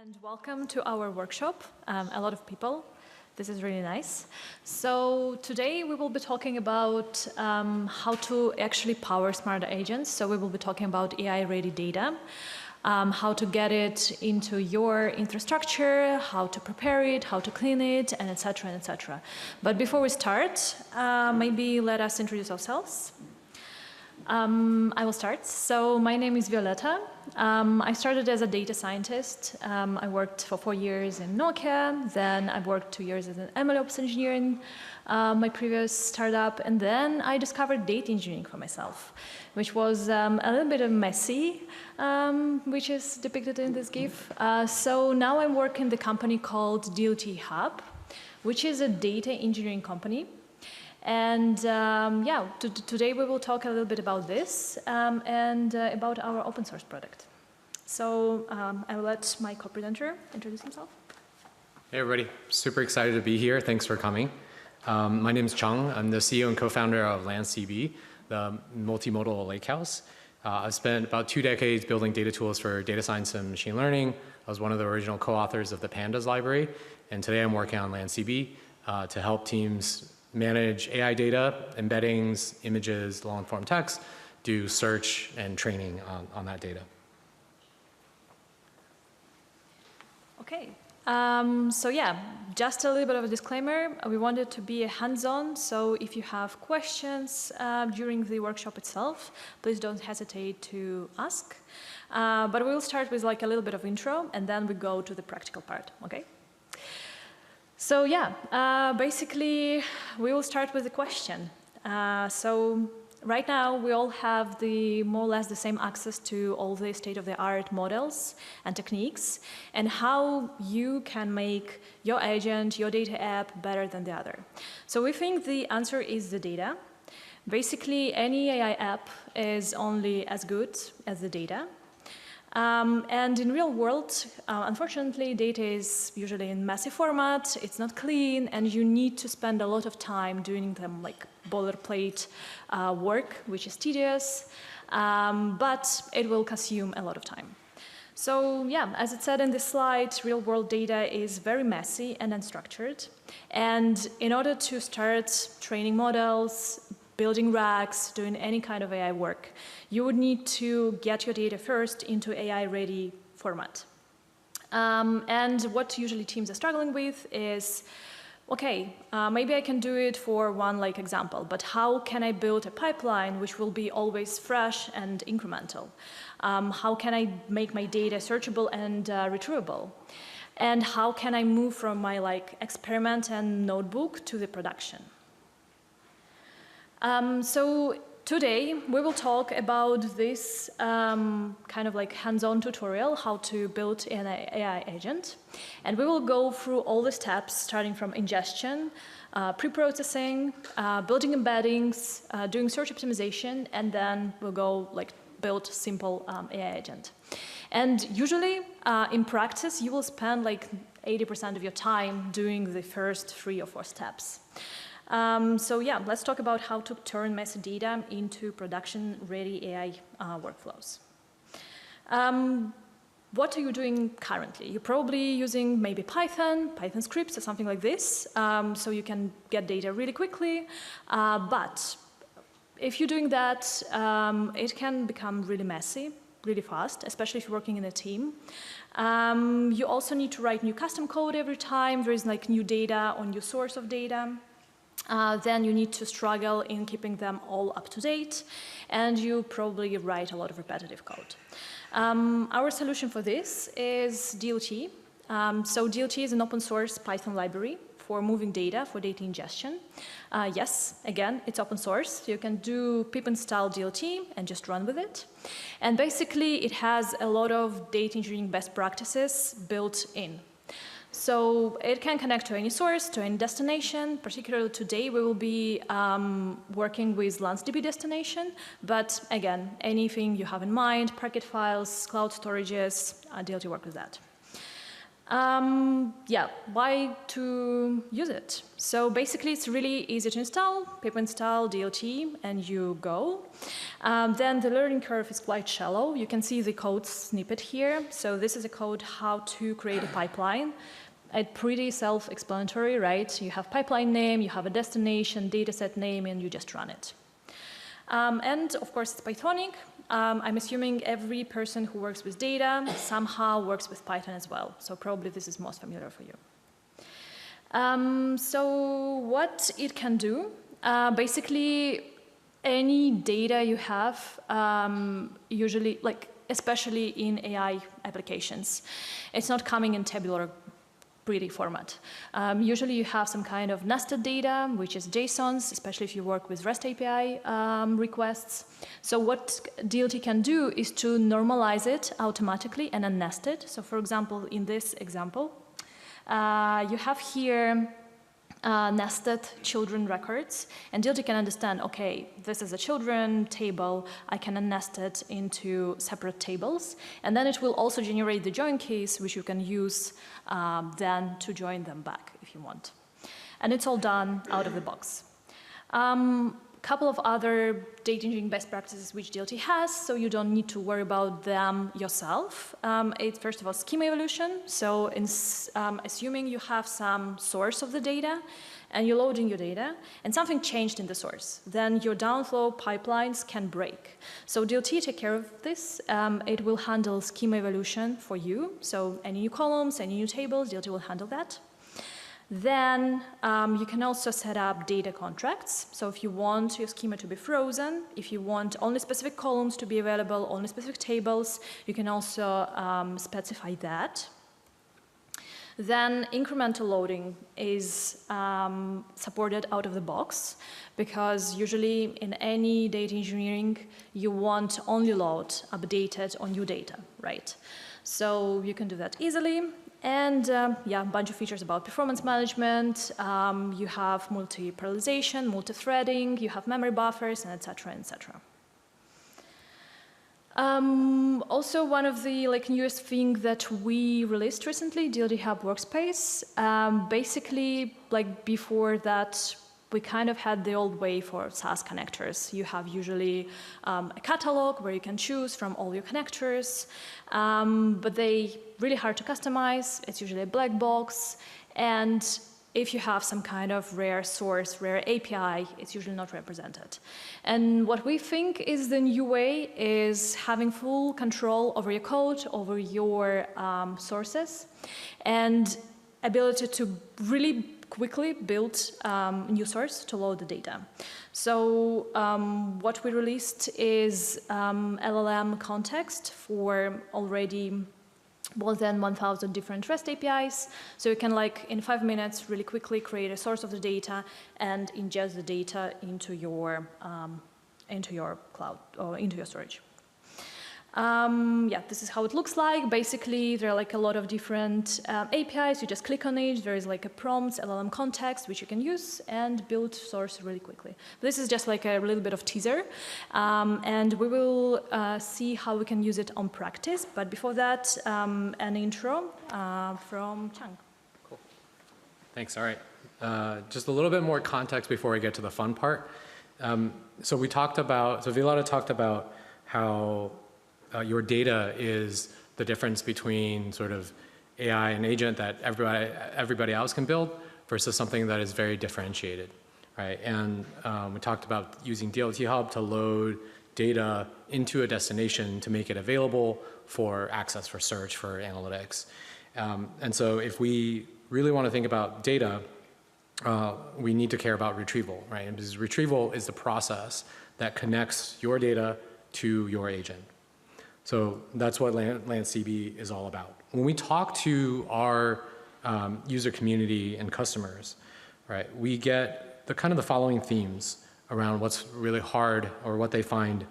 And welcome to our workshop, a lot of people. This is really nice. So today we will be talking about how to actually power smart agents. So we will be talking about AI-ready data, how to get it into your infrastructure, how to prepare it, how to clean it, and etc. and etc. But before we start, maybe let us introduce ourselves. I will start. So my name is Violetta. I started as a data scientist. I worked for 4 years in Nokia. Then I worked 2 years as an MLOps engineer in my previous startup. And then I discovered data engineering for myself, which was a little bit messy, which is depicted in this GIF. So now I work in the company called dltHub, which is a data engineering company. And today we will talk a little bit about this and about our open source product. So I will let my co-presenter introduce himself. Hey everybody, super excited to be here. Thanks for coming. My name is Chang. I'm the CEO and co-founder of LanceDB, the multimodal lakehouse. I've spent about 2 decades building data tools for data science and machine learning. I was one of the original co-authors of the Pandas library, and today I'm working on LanceDB to help teams manage AI data, embeddings, images, long-form text, do search and training on that data. Okay, so yeah, just a little bit of a disclaimer. We wanted to be hands-on, so if you have questions during the workshop itself, please don't hesitate to ask. But we'll start with like a little bit of intro, and then we go to the practical part, okay? So yeah, basically we will start with the question. So right now we all have more or less the same access to all the state-of-the-art models and techniques, and how you can make your agent, your data app better than the other. So we think the answer is the data. Basically any AI app is only as good as the data. And in real world, unfortunately, data is usually in messy format, it's not clean, and you need to spend a lot of time doing them like boilerplate work, which is tedious, but it will consume a lot of time. So yeah, as it said in this slide, real world data is very messy and unstructured. And in order to start training models, building racks, doing any kind of AI work, you would need to get your data first into AI-ready format. And what usually teams are struggling with is, okay, maybe I can do it for one example, but how can I build a pipeline which will be always fresh and incremental? How can I make my data searchable and retrievable? And how can I move from my experiment and notebook to the production? So today we will talk about this kind of hands-on tutorial, how to build an AI agent. And we will go through all the steps starting from ingestion, pre-processing, building embeddings, doing search optimization, and then we'll go build simple AI agent. And usually in practice you will spend 80% of your time doing the first 3 or 4 steps. So yeah, let's talk about how to turn messy data into production-ready AI workflows. What are you doing currently? You're probably using maybe Python scripts or something like this, so you can get data really quickly. But if you're doing that, it can become really messy, really fast, especially if you're working in a team. You also need to write new custom code every time there is new data or new source of data. Then you need to struggle in keeping them all up to date, and you probably write a lot of repetitive code. Our solution for this is DLT. So DLT is an open source Python library for moving data, for data ingestion. Yes, again, it's open source. So you can do pip install DLT and just run with it. And basically it has a lot of data engineering best practices built in. So it can connect to any source, to any destination. Particularly today, we will be working with LanceDB destination. But again, anything you have in mind, Parquet files, cloud storages, DLT work with that. Yeah, why to use it? So basically, it's really easy to install. Pip install DLT, and you go. Then the learning curve is quite shallow. You can see the code snippet here. So this is a code how to create a pipeline. It's pretty self-explanatory, right? You have pipeline name, you have a destination, dataset name, and you just run it. And of course, it's Pythonic. I'm assuming every person who works with data somehow works with Python as well. So probably this is most familiar for you. So what it can do, basically any data you have, usually, especially in AI applications, it's not coming in tabular pretty format. Usually you have some kind of nested data, which is JSONs, especially if you work with REST API requests. So what DLT can do is to normalize it automatically and unnest it. So for example, in this example, you have here nested children records, and DLT can understand, okay, this is a children table, I can unnest it into separate tables, and then it will also generate the join keys, which you can use then to join them back if you want. And it's all done out of the box. Couple of other data engineering best practices which DLT has, so you don't need to worry about them yourself. It's first of all schema evolution. So assuming you have some source of the data and you're loading your data and something changed in the source, then your downflow pipelines can break. So DLT take care of this. It will handle schema evolution for you. So any new columns, any new tables, DLT will handle that. Then you can also set up data contracts. So if you want your schema to be frozen, if you want only specific columns to be available, only specific tables, you can also specify that. Then incremental loading is supported out of the box, because usually in any data engineering, you want only load updated on new data, right? So you can do that easily. And yeah, a bunch of features about performance management. You have multi-parallelization, multi-threading, you have memory buffers, and et cetera, et cetera. Also, one of the newest things that we released recently, dltHub Workspace. Basically, before that, we kind of had the old way for SaaS connectors. You have usually a catalog where you can choose from all your connectors, but they really hard to customize. It's usually a black box, and if you have some kind of rare source, rare API, it's usually not represented. And what we think is the new way is having full control over your code, over your sources, and ability to really quickly build a new source to load the data. So what we released is LLM context for already more than 1,000 different REST APIs. So you can, in 5 minutes, really quickly create a source of the data and ingest the data into your cloud or into your storage. Yeah, this is how it looks like. Basically, there are a lot of different APIs. You just click on it. There is a prompt, LLM context, which you can use and build source really quickly. This is just a little bit of teaser. And we will see how we can use it on practice. But before that, an intro from Chang. Cool. Thanks. All right. Just a little bit more context before we get to the fun part. So Violetta talked about how your data is the difference between sort of AI and agent that everybody else can build versus something that is very differentiated, right? And we talked about using dltHub to load data into a destination to make it available for access, for search, for analytics. And so if we really want to think about data, we need to care about retrieval, right? And because retrieval is the process that connects your data to your agent. So that's what LanceDB is all about. When we talk to our user community and customers, right, we get the following themes around what's really hard or what they find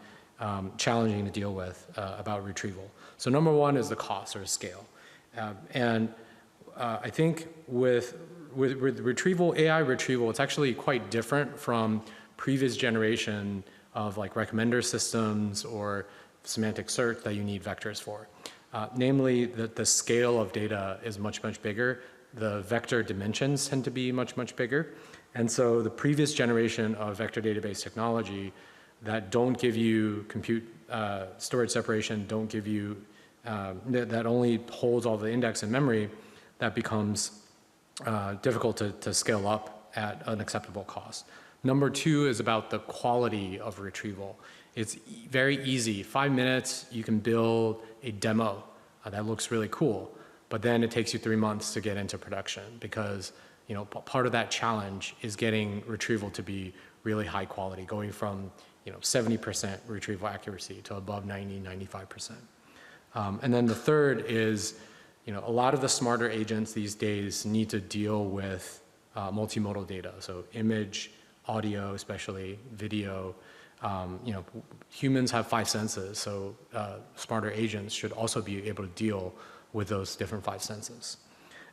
challenging to deal with about retrieval. So number one is the cost or scale. I think with retrieval, AI retrieval, it's actually quite different from previous generation of recommender systems or semantic search that you need vectors for. Namely, the scale of data is much, much bigger. The vector dimensions tend to be much, much bigger. And so the previous generation of vector database technology that don't give you compute storage separation, don't give you, that only holds all the index in memory, that becomes difficult to scale up at an acceptable cost. Number two is about the quality of retrieval. It's very easy. 5 minutes, you can build a demo that looks really cool, but then it takes you 3 months to get into production because part of that challenge is getting retrieval to be really high quality, going from 70% retrieval accuracy to above 90, 95%. And then the third is a lot of the smarter agents these days need to deal with multimodal data, so image, audio, especially video. Humans have 5 senses, so smarter agents should also be able to deal with those different 5 senses.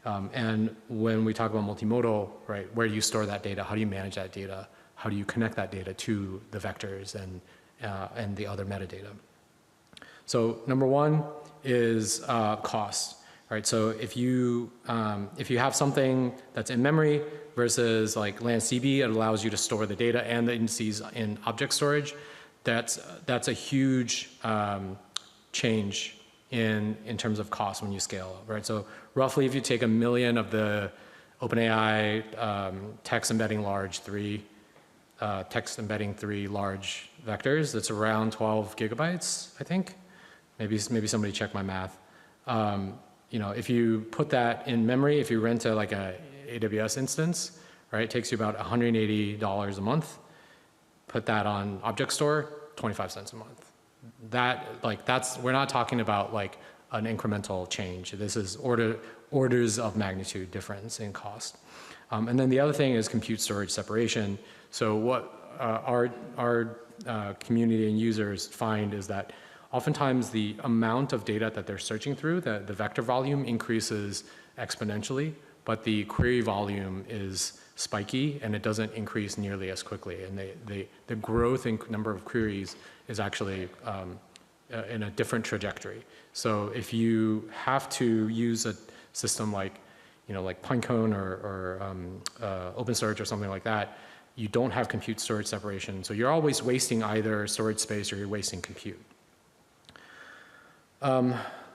And when we talk about multimodal, right, where do you store that data? How do you manage that data? How do you connect that data to the vectors and the other metadata? So number one is cost. Right, so if you have something that's in memory versus like LanceDB, it allows you to store the data and the indices in object storage. That's a huge change in terms of cost when you scale up, right? So roughly, if you take 1 million of the OpenAI text embedding 3 large vectors, that's around 12 gigabytes, I think. Maybe somebody check my math. If you put that in memory, if you rent like a AWS instance, right, it takes you about $180 a month. Put that on object store, 25 cents a month. We're not talking about like an incremental change. This is orders of magnitude difference in cost. And then the other thing is compute storage separation. So what our community and users find is that oftentimes the amount of data that they're searching through, the vector volume increases exponentially, but the query volume is spiky and it doesn't increase nearly as quickly. And the growth in number of queries is actually in a different trajectory. So if you have to use a system like Pinecone or OpenSearch or something like that, you don't have compute storage separation. So you're always wasting either storage space or you're wasting compute.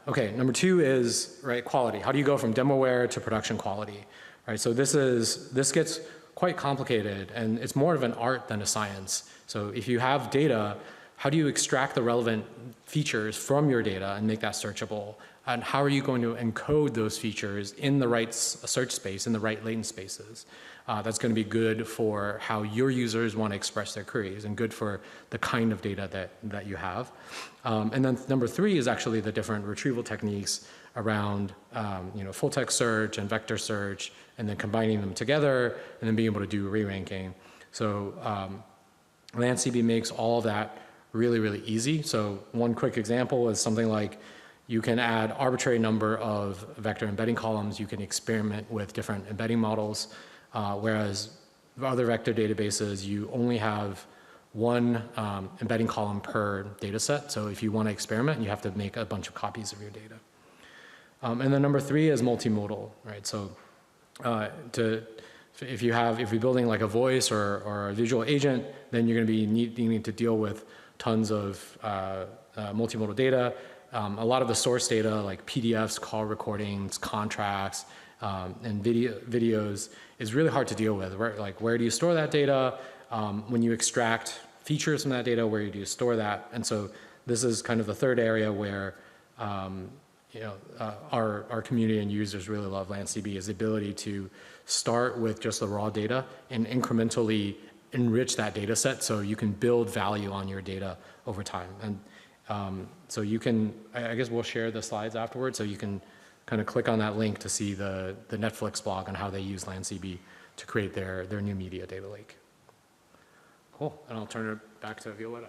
Okay, number two is quality. How do you go from demoware to production quality? Right, so this gets quite complicated, and it's more of an art than a science. So if you have data, how do you extract the relevant features from your data and make that searchable? And how are you going to encode those features in the right search space, in the right latent spaces? That's going to be good for how your users want to express their queries and good for the kind of data that you have. And then number three is actually the different retrieval techniques around full text search and vector search, and then combining them together and then being able to do re-ranking. So LanceDB makes all of that really, really easy. So one quick example is something like you can add arbitrary number of vector embedding columns. You can experiment with different embedding models. Whereas other vector databases, you only have one embedding column per data set. So if you want to experiment, you have to make a bunch of copies of your data. And then number three is multimodal, right? So if you're building like a voice or a visual agent, then you're going to be needing to deal with tons of multimodal data. A lot of the source data like PDFs, call recordings, contracts, and videos is really hard to deal with. Right? Like, where do you store that data? When you extract features from that data, where do you store that? And so this is kind of the third area where our community and users really love LanceDB, is the ability to start with just the raw data and incrementally enrich that data set so you can build value on your data over time. And so you can, I guess we'll share the slides afterwards, so you can kind of click on that link to see the Netflix blog on how they use LanceDB to create their new media data lake. Cool, and I'll turn it back to Violetta.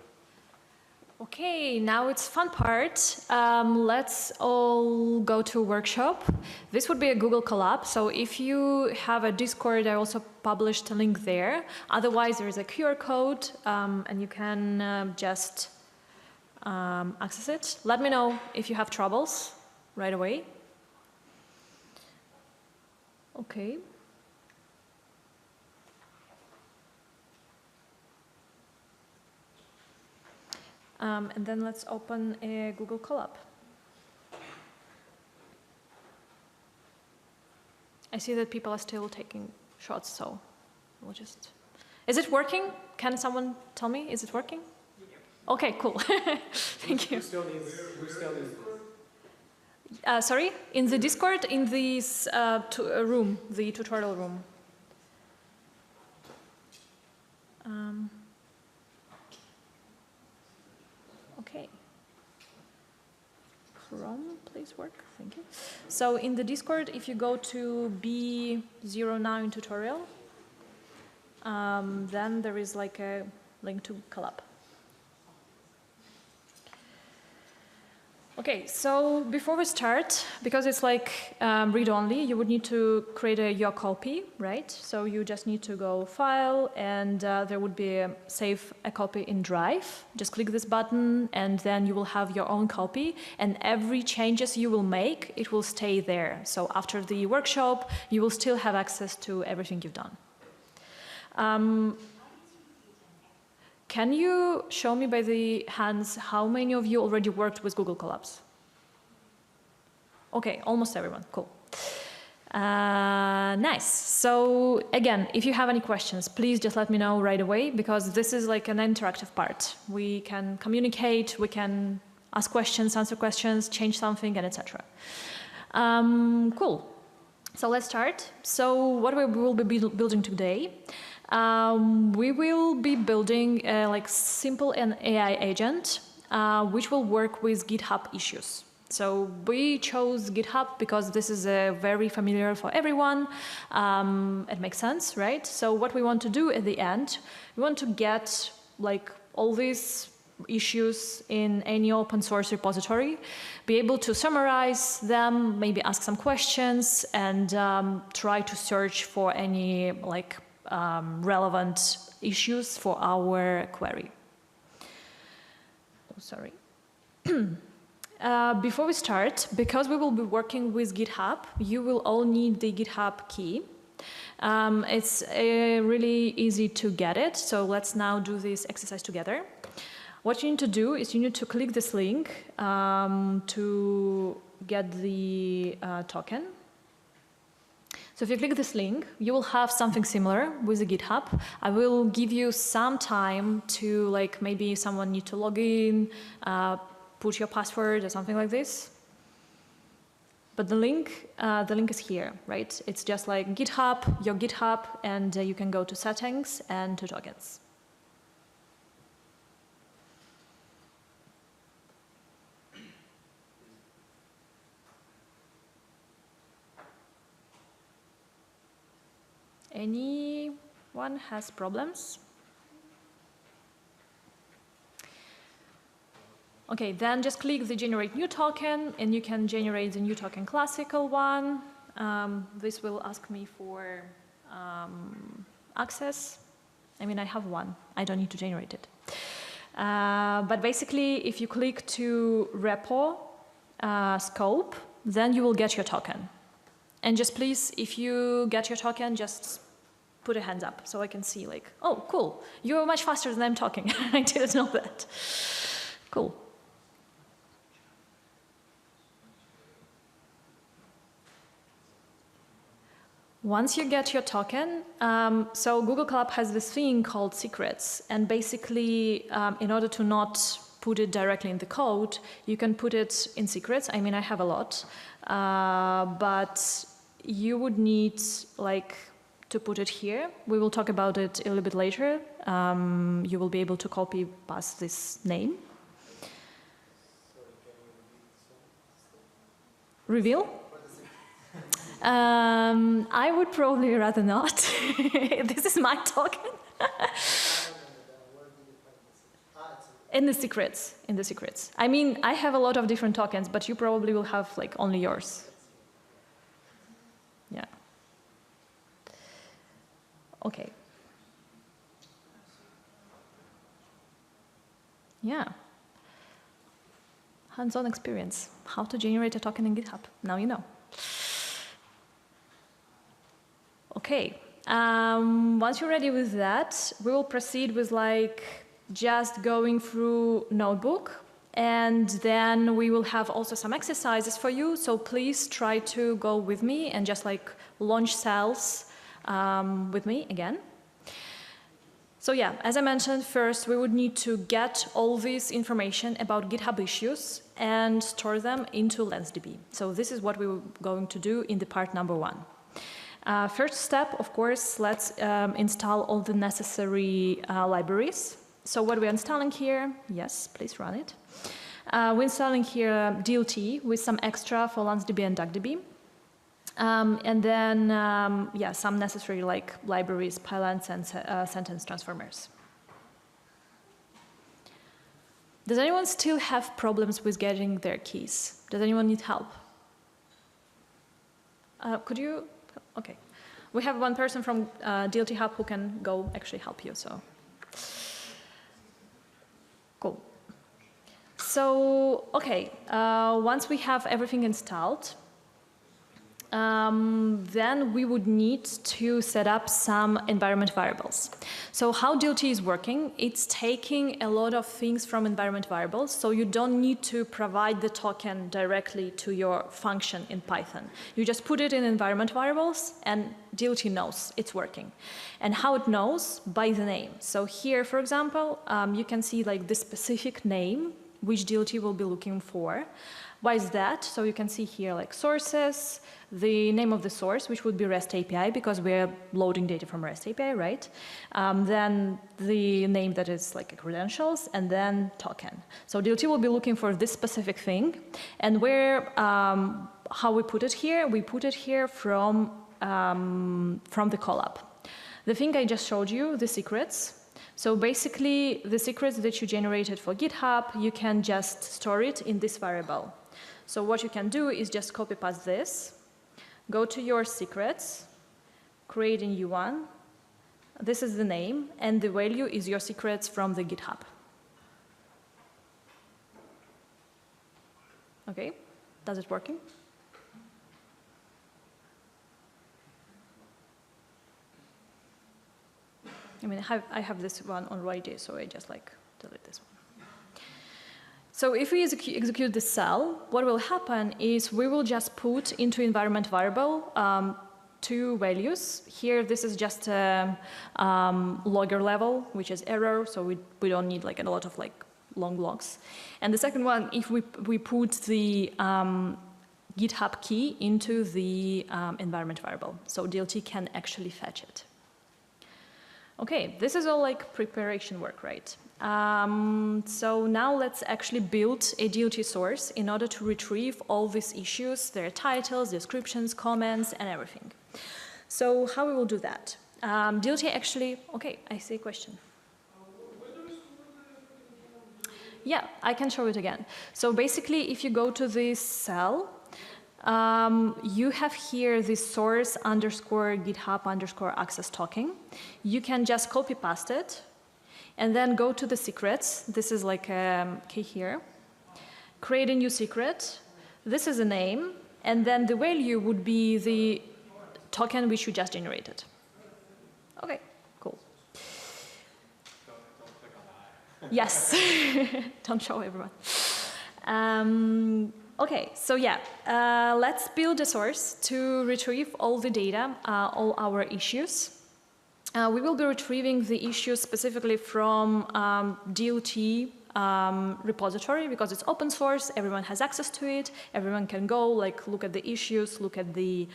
Okay, now it's fun part. Let's all go to a workshop. This would be a Google Collab, so if you have a Discord, I also published a link there. Otherwise, there is a QR code, and you can just access it. Let me know if you have troubles. right away. Okay. And then let's open a Google Colab. I see that people are still taking shots, so we'll just... Is it working? Can someone tell me? Is it working? Okay, cool. Thank you. Who still needs Sorry? In the Discord, in this room, the tutorial room. Okay. Chrome, please work. Thank you. So in the Discord, if you go to B09 tutorial, then there is like a link to Colab. Okay, so before we start, because it's like read-only, you would need to create your copy, right? So you just need to go File, and there would be a Save a Copy in Drive. Just click this button, and then you will have your own copy, and every changes you will make, it will stay there. So after the workshop, you will still have access to everything you've done. Can you show me by the hands how many of you already worked with Google Colabs? Okay, almost everyone, cool. Nice. So again, if you have any questions, please just let me know right away, because this is like an interactive part. We can communicate, we can ask questions, answer questions, change something, and etc. Cool. So let's start. So what we will be building today, we will be building a like simple an AI agent, which will work with GitHub issues. So we chose GitHub because this is very familiar for everyone. It makes sense, right? So what we want to do at the end, we want to get like all these issues in any open source repository, be able to summarize them, maybe ask some questions, and try to search for any like relevant issues for our query. Oh, sorry. Before we start, because we will be working with GitHub, you will all need the GitHub key. It's really easy to get it, so let's now do this exercise together. What you need to do is you need to click this link to get the token. So if you click this link, you will have something similar with the GitHub. I will give you some time to, like, maybe someone need to log in, put your password or something like this. But the link is here, right? It's just like GitHub, your GitHub, and you can go to settings and to tokens. Anyone has problems? Okay, then just click the generate new token, and you can generate the new token classical one. This will ask me for access. I mean, I have one. I don't need to generate it. But basically, if you click to repo scope, then you will get your token. And just please, if you get your token, just put a hands up so I can see, like, oh, cool. You're much faster than I'm talking. I didn't know that. Cool. Once you get your token, so Google Colab has this thing called secrets. And basically, in order to not put it directly in the code, you can put it in secrets. I mean, I have a lot. But you would need, like, to put it here. We will talk about it a little bit later. You will be able to copy past this name. Reveal? I would probably rather not. This is my token. In the secrets, in the secrets. I mean, I have a lot of different tokens, but you probably will have, like, only yours. Yeah. Okay. Yeah. hands-on experience. How to generate a token in GitHub. Now you know. Okay. Once you're ready with that, we will proceed with just going through notebook, and then we will have also some exercises for you. So please try to go with me and just launch cells with me again. So yeah, as I mentioned, first we would need to get all this information about GitHub issues and store them into LanceDB. So this is what we were going to do in the part number 1. First step, of course, let's install all the necessary libraries. So what we're installing here, yes, please run it. We're installing here DLT with some extra for LanceDB and DuckDB. And then, yeah, some necessary libraries, pylons and sentence transformers. Does anyone still have problems with getting their keys? Does anyone need help? Could you? Okay. We have one person from dltHub who can go actually help you, so. Cool. So, okay, once we have everything installed, then we would need to set up some environment variables. So how DLT is working, it's taking a lot of things from environment variables, so you don't need to provide the token directly to your function in Python. You just put it in environment variables and DLT knows it's working. And how it knows? By the name. So here, for example, you can see the specific name which DLT will be looking for. Why is that? So you can see here sources, the name of the source, which would be REST API, because we're loading data from REST API, right? Then the name that is credentials, and then token. So DLT will be looking for this specific thing. And where, how we put it here? We put it here from the call-up. The thing I just showed you, the secrets. So basically, the secrets that you generated for GitHub, you can just store it in this variable. So what you can do is just copy-paste this, go to your secrets, create a new one. This is the name, and the value is your secrets from the GitHub. Okay, does it working? I mean, I have this one already, so I just delete this one. So if we execute this cell, what will happen is we will just put into environment variable 2 values. Here, this is just a logger level, which is error, so we don't need a lot of long logs. And the second one, if we put the GitHub key into the environment variable, so DLT can actually fetch it. Okay, this is all preparation work, right? So now let's actually build a DLT source in order to retrieve all these issues, their titles, descriptions, comments, and everything. So how we will do that? DLT actually, okay, I see a question. Yeah, I can show it again. So basically, if you go to this cell, you have here this source underscore GitHub underscore access token. You can just copy paste it and then go to the secrets. This is a key here. Create a new secret. This is a name. And then the value would be the token which you just generated. Okay, cool. Don't click on that. Yes, don't show everyone. Okay, so yeah, let's build a source to retrieve all the data, all our issues. We will be retrieving the issues specifically from DLT repository because it's open source, everyone has access to it, everyone can go look at the issues, look at the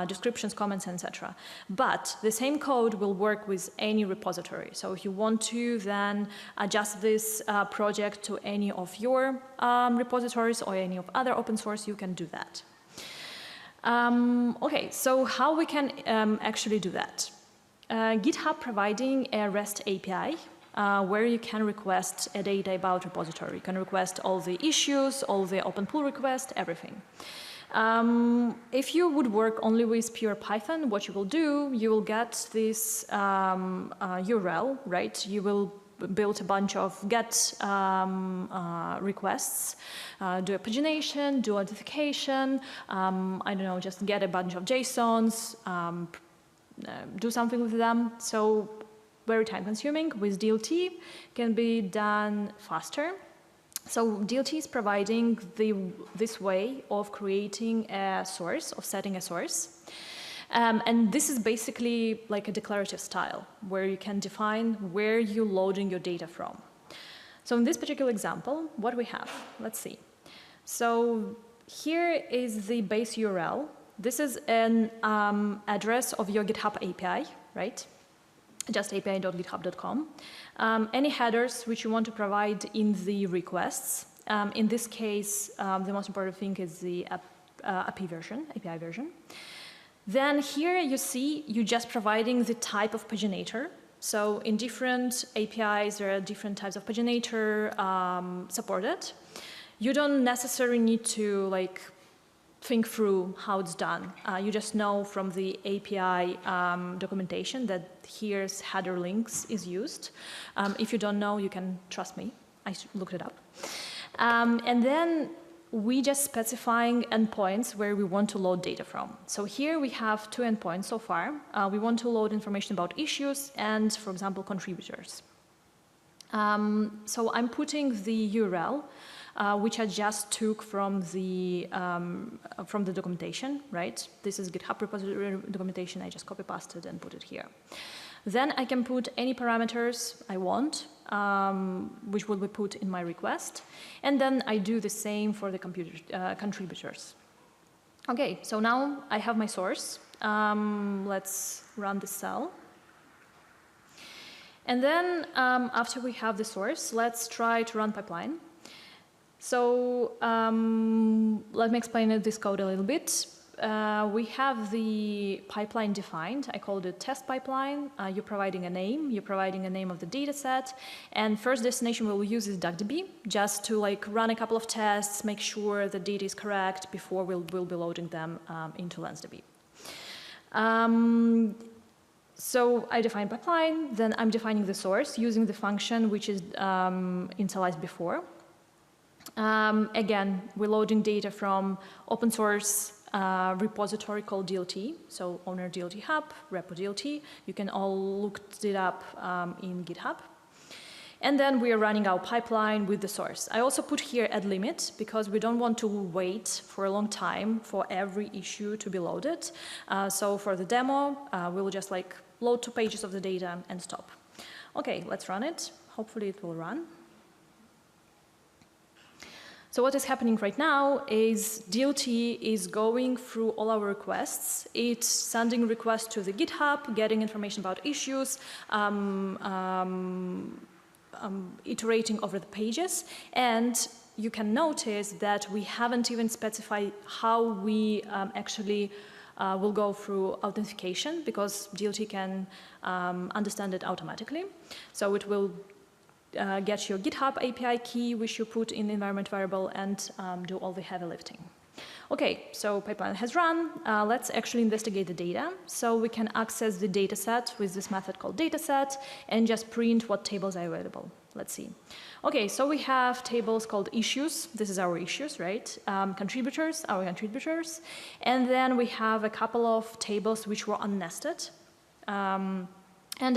descriptions, comments, etc. But the same code will work with any repository. So if you want to then adjust this project to any of your repositories or any of other open source, you can do that. Okay, so how we can actually do that? GitHub providing a REST API where you can request a data about repository. You can request all the issues, all the open pull requests, everything. If you would work only with pure Python, what you will do, you will get this URL, right? You will build a bunch of GET requests, do a pagination, do authentication, I don't know, just get a bunch of JSONs, do something with them. So very time consuming. With DLT can be done faster. So DLT is providing this way of creating a source, of setting a source. And this is basically like a declarative style where you can define where you're loading your data from. So in this particular example, what we have, let's see. So here is the base URL. This is an address of your GitHub API, right? Just api.github.com. Any headers which you want to provide in the requests. In this case, the most important thing is the API version. Then here you see you're just providing the type of paginator. So in different APIs, there are different types of paginator supported. You don't necessarily need to like think through how it's done. You just know from the API documentation that here's header links is used. If you don't know, you can trust me. I looked it up. And then we just specifying endpoints where we want to load data from. So here we have 2 endpoints so far. We want to load information about issues and, for example, contributors. So I'm putting the URL, which I just took from the documentation, right? This is GitHub repository documentation. I just copy-pasted and put it here. Then I can put any parameters I want, which will be put in my request. And then I do the same for the contributors. Okay, so now I have my source. Let's run the cell. And then after we have the source, let's try to run pipeline. So let me explain this code a little bit. We have the pipeline defined. I called it test pipeline. You're providing a name. You're providing a name of the data set. And first destination we'll use is DuckDB, just to like run a couple of tests, make sure the data is correct before we'll be loading them into LanceDB. So I define pipeline, then I'm defining the source using the function which is initialized before. Again, we're loading data from open source repository called DLT, so owner dltHub, repo DLT. You can all look it up in GitHub. And then we are running our pipeline with the source. I also put here add limit because we don't want to wait for a long time for every issue to be loaded. So for the demo, we'll just like load 2 pages of the data and stop. Okay, let's run it. Hopefully it will run. So what is happening right now is DLT is going through all our requests. It's sending requests to the GitHub, getting information about issues, iterating over the pages. And you can notice that we haven't even specified how we actually will go through authentication because DLT can understand it automatically. So it will get your GitHub API key, which you put in the environment variable, and do all the heavy lifting. Okay, so pipeline has run. Let's actually investigate the data. So we can access the data set with this method called dataset and just print what tables are available. Let's see. Okay, so we have tables called issues. This is our issues, right? Contributors, our contributors. And then we have a couple of tables which were unnested and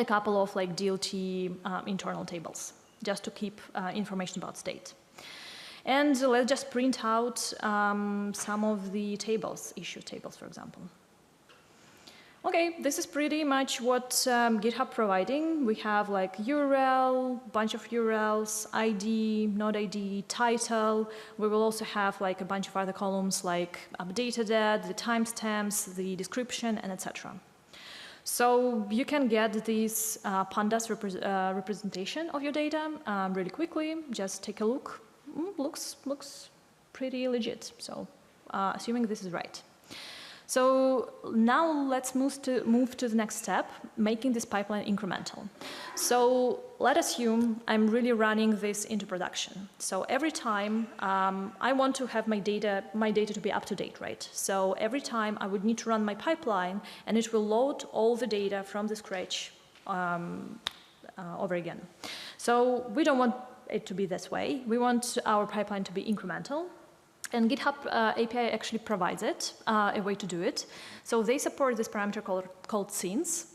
a couple of like DLT internal tables, just to keep information about state. And let's just print out some of the tables, issue tables, for example. Okay, this is pretty much what GitHub providing. We have like URL, bunch of URLs, ID, node ID, title. We will also have like a bunch of other columns like updated at, the timestamps, the description, and etc. So you can get this pandas representation of your data really quickly. Just take a look. Looks pretty legit. So assuming this is right. So now let's move to the next step, making this pipeline incremental. So let's assume I'm really running this into production. So every time I want to have my data to be up to date, right? So every time I would need to run my pipeline, and it will load all the data from the scratch over again. So we don't want it to be this way. We want our pipeline to be incremental. And GitHub API actually provides it, a way to do it. So they support this parameter called scenes.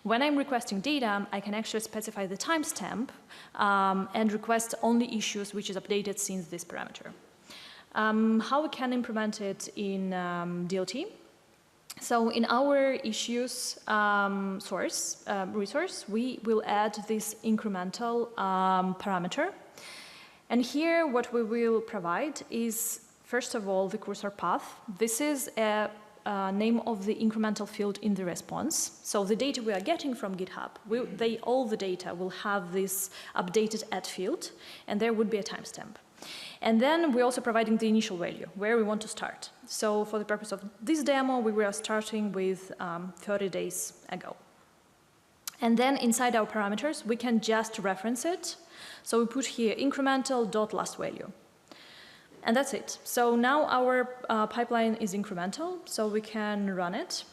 When I'm requesting data, I can actually specify the timestamp and request only issues which is updated since this parameter. How we can implement it in DLT? So in our issues resource, we will add this incremental parameter. And here what we will provide is, first of all, the cursor path. This is a name of the incremental field in the response. So the data we are getting from GitHub, all the data will have this updated add field, and there would be a timestamp. And then we're also providing the initial value, where we want to start. So for the purpose of this demo, we were starting with 30 days ago. And then inside our parameters, we can just reference it. So we put here incremental.last value. And that's it. So now our pipeline is incremental, so we can run it.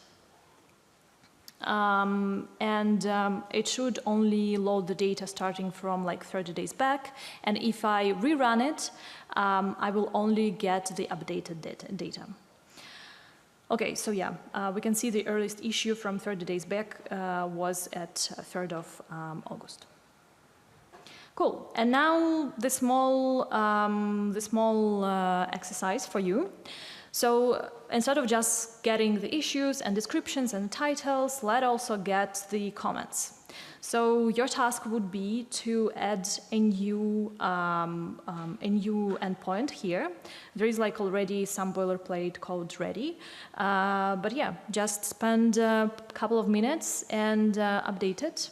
It should only load the data starting from like 30 days back. And if I rerun it, I will only get the updated data. Okay, so yeah, we can see the earliest issue from 30 days back was at 3rd of August. Cool. And now the small exercise for you. So instead of just getting the issues and descriptions and titles, let's also get the comments. So your task would be to add a new endpoint here. There is like already some boilerplate code ready. But yeah, just spend a couple of minutes and update it.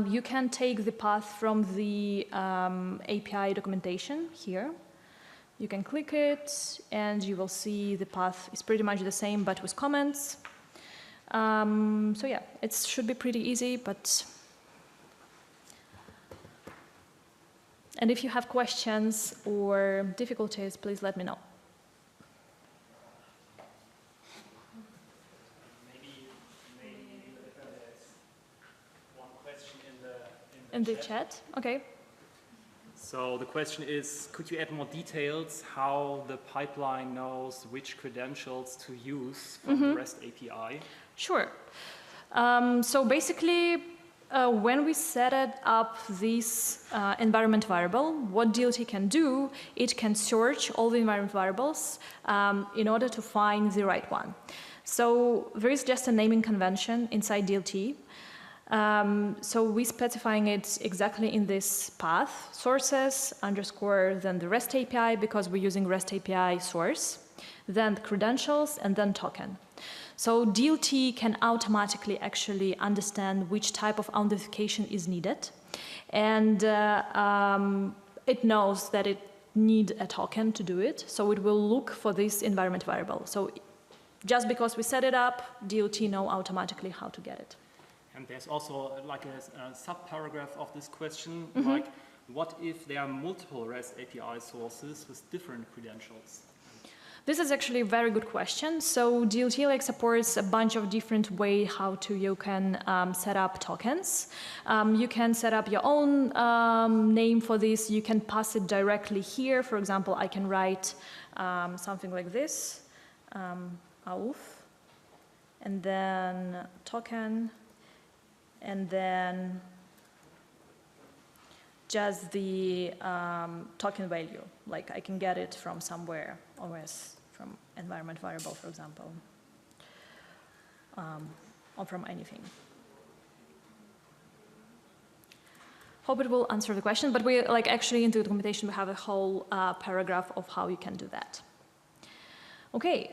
You can take the path from the API documentation here. You can click it, and you will see the path is pretty much the same, but with comments. So yeah, it should be pretty easy, but... And if you have questions or difficulties, please let me know. Maybe there's one question in the chat. Okay. So the question is, could you add more details how the pipeline knows which credentials to use from the REST API? Sure. So basically, when we set up this environment variable, what DLT can do, it can search all the environment variables in order to find the right one. So there is just a naming convention inside DLT. So we're specifying it exactly in this path, sources _ then the REST API, because we're using REST API source, then the credentials, and then token. So DLT can automatically actually understand which type of authentication is needed. And it knows that it needs a token to do it. So it will look for this environment variable. So just because we set it up, DLT knows automatically how to get it. And there's also like a sub-paragraph of this question, like what if there are multiple REST API sources with different credentials? This is actually a very good question. So DLT supports a bunch of different ways how you can set up tokens. You can set up your own name for this. You can pass it directly here. For example, I can write something like this, auth, and then token, and then just the token value. Like I can get it from somewhere, always from environment variable, for example, or from anything. Hope it will answer the question, but we actually in the documentation we have a whole paragraph of how you can do that. Okay,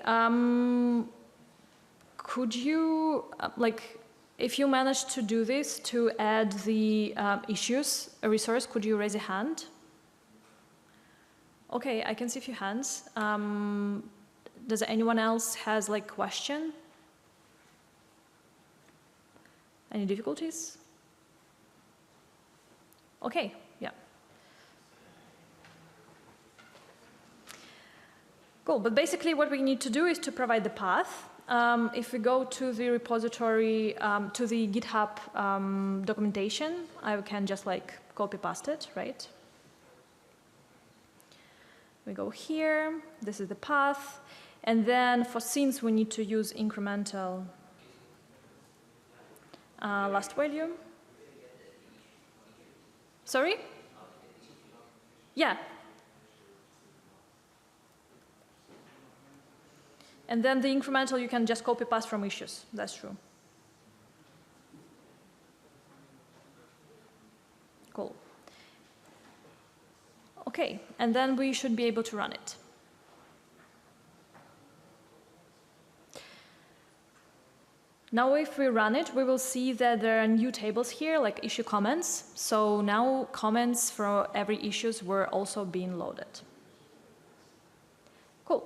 could you if you managed to do this, to add the issues resource, could you raise a hand? Okay, I can see a few hands. Does anyone else has question? Any difficulties? Okay, yeah. Cool, but basically what we need to do is to provide the path, if we go to the repository, to the GitHub documentation, I can just like copy paste it, right? We go here, this is the path, and then for scenes we need to use incremental last value. Sorry? Yeah. And then the incremental you can just copy paste from issues, that's true. Cool. Okay, and then we should be able to run it. Now if we run it, we will see that there are new tables here, like issue comments. So now comments for every issues were also being loaded. Cool.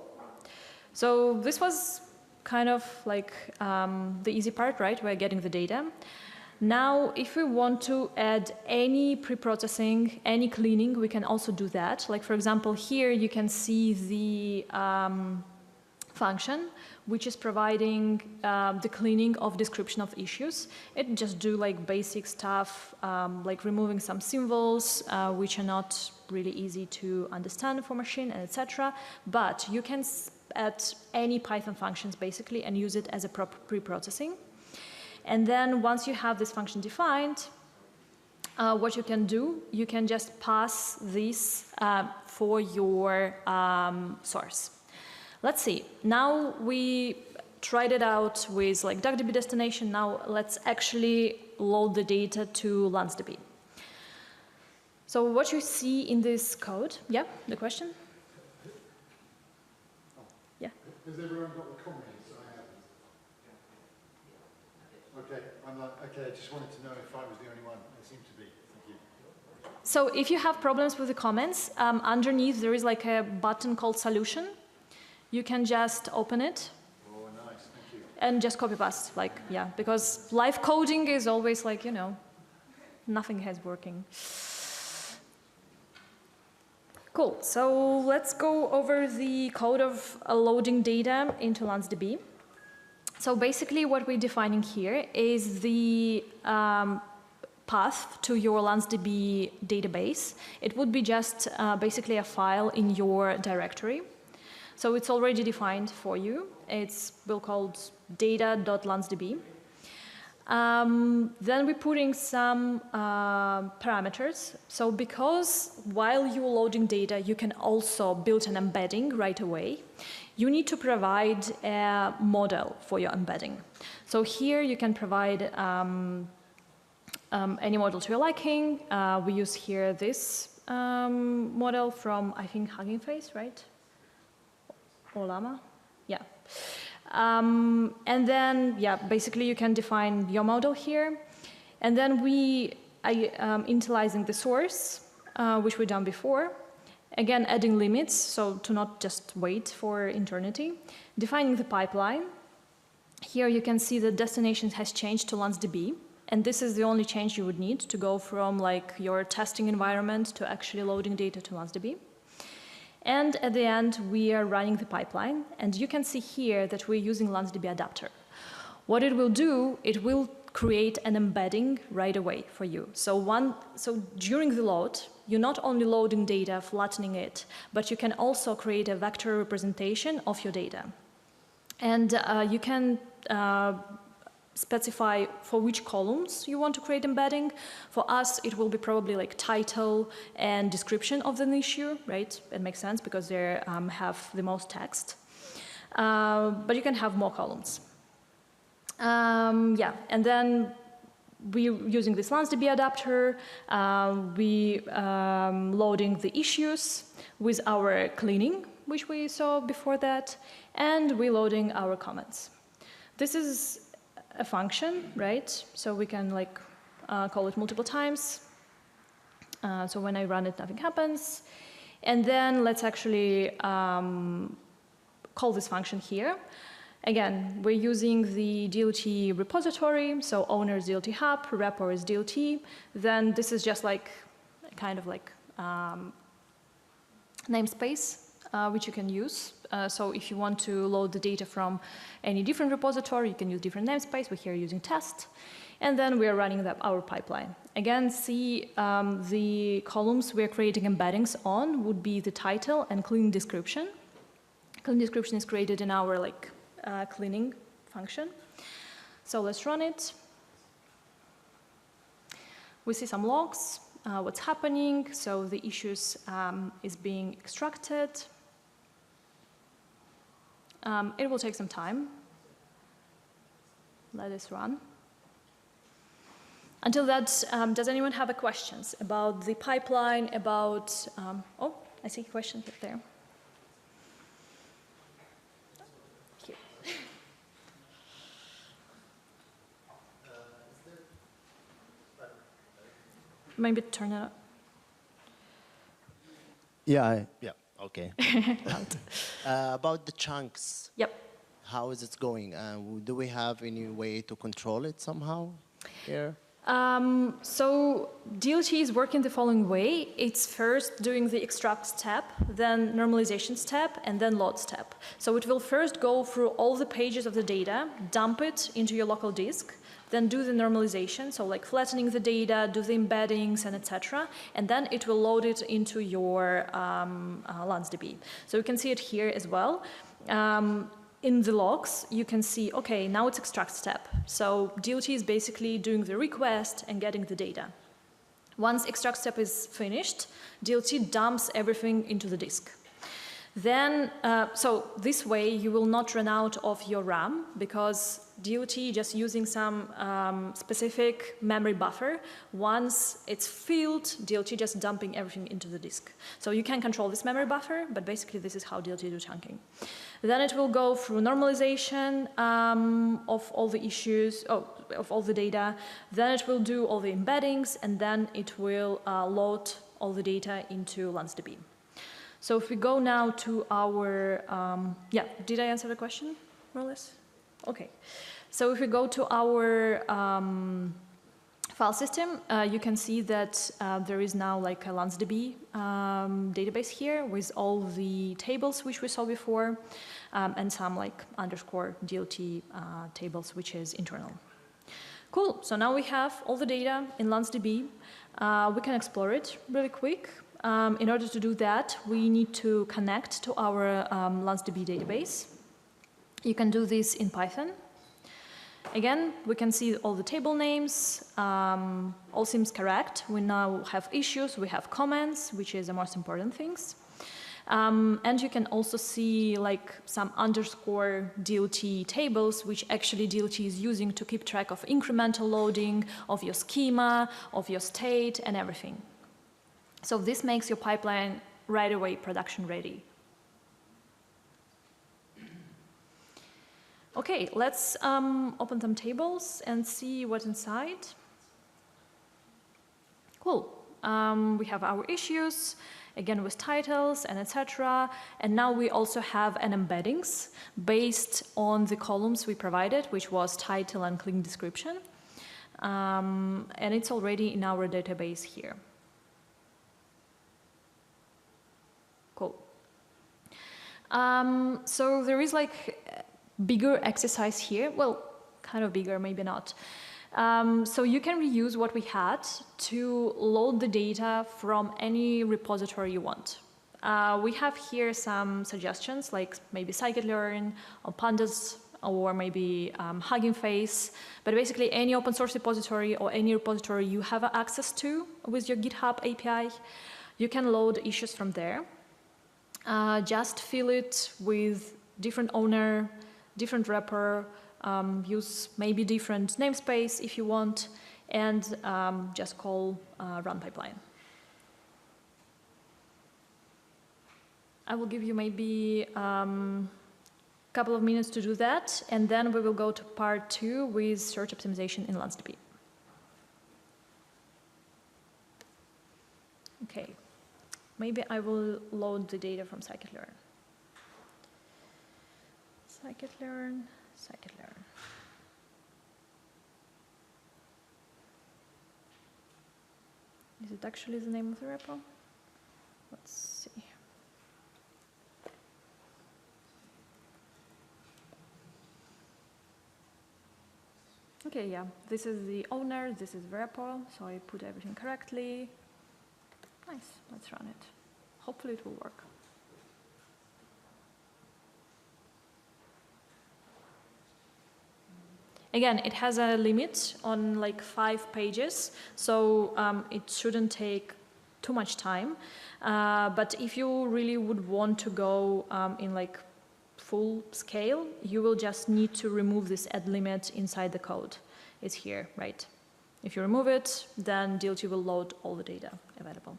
So this was kind of like the easy part, right? We're getting the data. Now, if we want to add any pre-processing, any cleaning, we can also do that. Like, for example, here you can see the function, which is providing the cleaning of description of issues. It just do like basic stuff, like removing some symbols, which are not really easy to understand for machine, and etc. But you can add any Python functions basically and use it as a pre-processing. And then once you have this function defined, what you can do, you can just pass this for your source. Let's see. Now we tried it out with like DuckDB destination. Now let's actually load the data to LanceDB. So what you see in this code, yeah, the question? Yeah. Has everyone got the comments? Okay, okay, I just wanted to know if I was the only one. I seem to be. Thank you. So if you have problems with the comments, underneath there is like a button called solution. You can just open it. Oh, nice, thank you. And just copy paste, like, yeah, because live coding is always like, you know, nothing has working. Cool, so let's go over the code of loading data into LanceDB. So basically what we're defining here is the path to your LanceDB database. It would be just basically a file in your directory. So it's already defined for you. It's will called data.lancedb. Then we're putting some parameters. So because while you're loading data, you can also build an embedding right away, you need to provide a model for your embedding. So here you can provide any model to your liking. We use here this model from, I think, Hugging Face, right? Or Llama? Yeah. And then, yeah, basically you can define your model here. And then we are initializing the source, which we've done before. Again, adding limits, so to not just wait for eternity. Defining the pipeline. Here you can see the destination has changed to LanceDB. And this is the only change you would need to go from like your testing environment to actually loading data to LanceDB. And at the end, we are running the pipeline. And you can see here that we're using LanceDB adapter. What it will do, it will create an embedding right away for you. So during the load, you're not only loading data, flattening it, but you can also create a vector representation of your data. And you can specify for which columns you want to create embedding. For us, it will be probably like title and description of the issue, right? It makes sense because they have the most text. But you can have more columns. Yeah, and then we're using this LanceDB adapter. We loading the issues with our cleaning, which we saw before that, and we're loading our comments. This is a function, right? So we can like call it multiple times. So when I run it, nothing happens. And then let's actually call this function here. Again, we're using the DLT repository, so owner is dltHub, repo is DLT. Then this is just like kind of like namespace which you can use. So if you want to load the data from any different repository, you can use different namespace. We're here using test. And then we are running our pipeline. Again, see the columns we are creating embeddings on would be the title and clean description. Clean description is created in our cleaning function. So let's run it. We see some logs, what's happening. So the issues is being extracted. It will take some time. Let this run. Until that, does anyone have questions about the pipeline, about, oh, I see questions up there. Here. Maybe turn it up. Yeah, okay. About the chunks. Yep. How is it going? Do we have any way to control it somehow here? So DLT is working the following way. It's first doing the extract step, then normalization step, and then load step. So it will first go through all the pages of the data, dump it into your local disk, then do the normalization, so like flattening the data, do the embeddings, and etc. And then it will load it into your LanceDB. So you can see it here as well. In the logs, you can see, okay, now it's extract step. So DLT is basically doing the request and getting the data. Once extract step is finished, DLT dumps everything into the disk. Then, so this way you will not run out of your RAM because DLT just using some specific memory buffer. Once it's filled, DLT just dumping everything into the disk. So you can control this memory buffer, but basically this is how DLT do chunking. Then it will go through normalization of all the issues, of all the data. Then it will do all the embeddings, and then it will load all the data into LanceDB. So if we go now to our, yeah, did I answer the question, more or less? Okay. So if we go to our file system, you can see that there is now like a LanceDB database here with all the tables which we saw before, and some like underscore DLT tables, which is internal. Cool. So now we have all the data in LanceDB. We can explore it really quick. In order to do that, we need to connect to our LanceDB database. You can do this in Python. Again, we can see all the table names. All seems correct. We now have issues. We have comments, which is the most important things. And you can also see like some underscore DLT tables, which actually DLT is using to keep track of incremental loading, of your schema, of your state, and everything. So this makes your pipeline right away production ready. Okay, let's open some tables and see what's inside. Cool. We have our issues, again with titles and etc. And now we also have an embeddings based on the columns we provided, which was title and clean description. And it's already in our database here. Cool. So there is like bigger exercise here. Well, kind of bigger, maybe not. So you can reuse what we had to load the data from any repository you want. We have here some suggestions, like maybe scikit-learn or pandas, or maybe Hugging Face. But basically, any open source repository or any repository you have access to with your GitHub API, you can load issues from there. Just fill it with different owner, different wrapper, use maybe different namespace if you want, and just call run pipeline. I will give you maybe a couple of minutes to do that, and then we will go to part 2 with search optimization in LanceDB. Okay. Maybe I will load the data from scikit-learn. Scikit-learn, scikit-learn. Is it actually the name of the repo? Let's see. Okay, yeah, this is the owner, this is Verapol, so I put everything correctly. Nice, let's run it. Hopefully it will work. Again, it has a limit on like 5 pages, so it shouldn't take too much time. But if you really would want to go in like full scale, you will just need to remove this add limit inside the code. It's here, right? If you remove it, then dlt will load all the data available.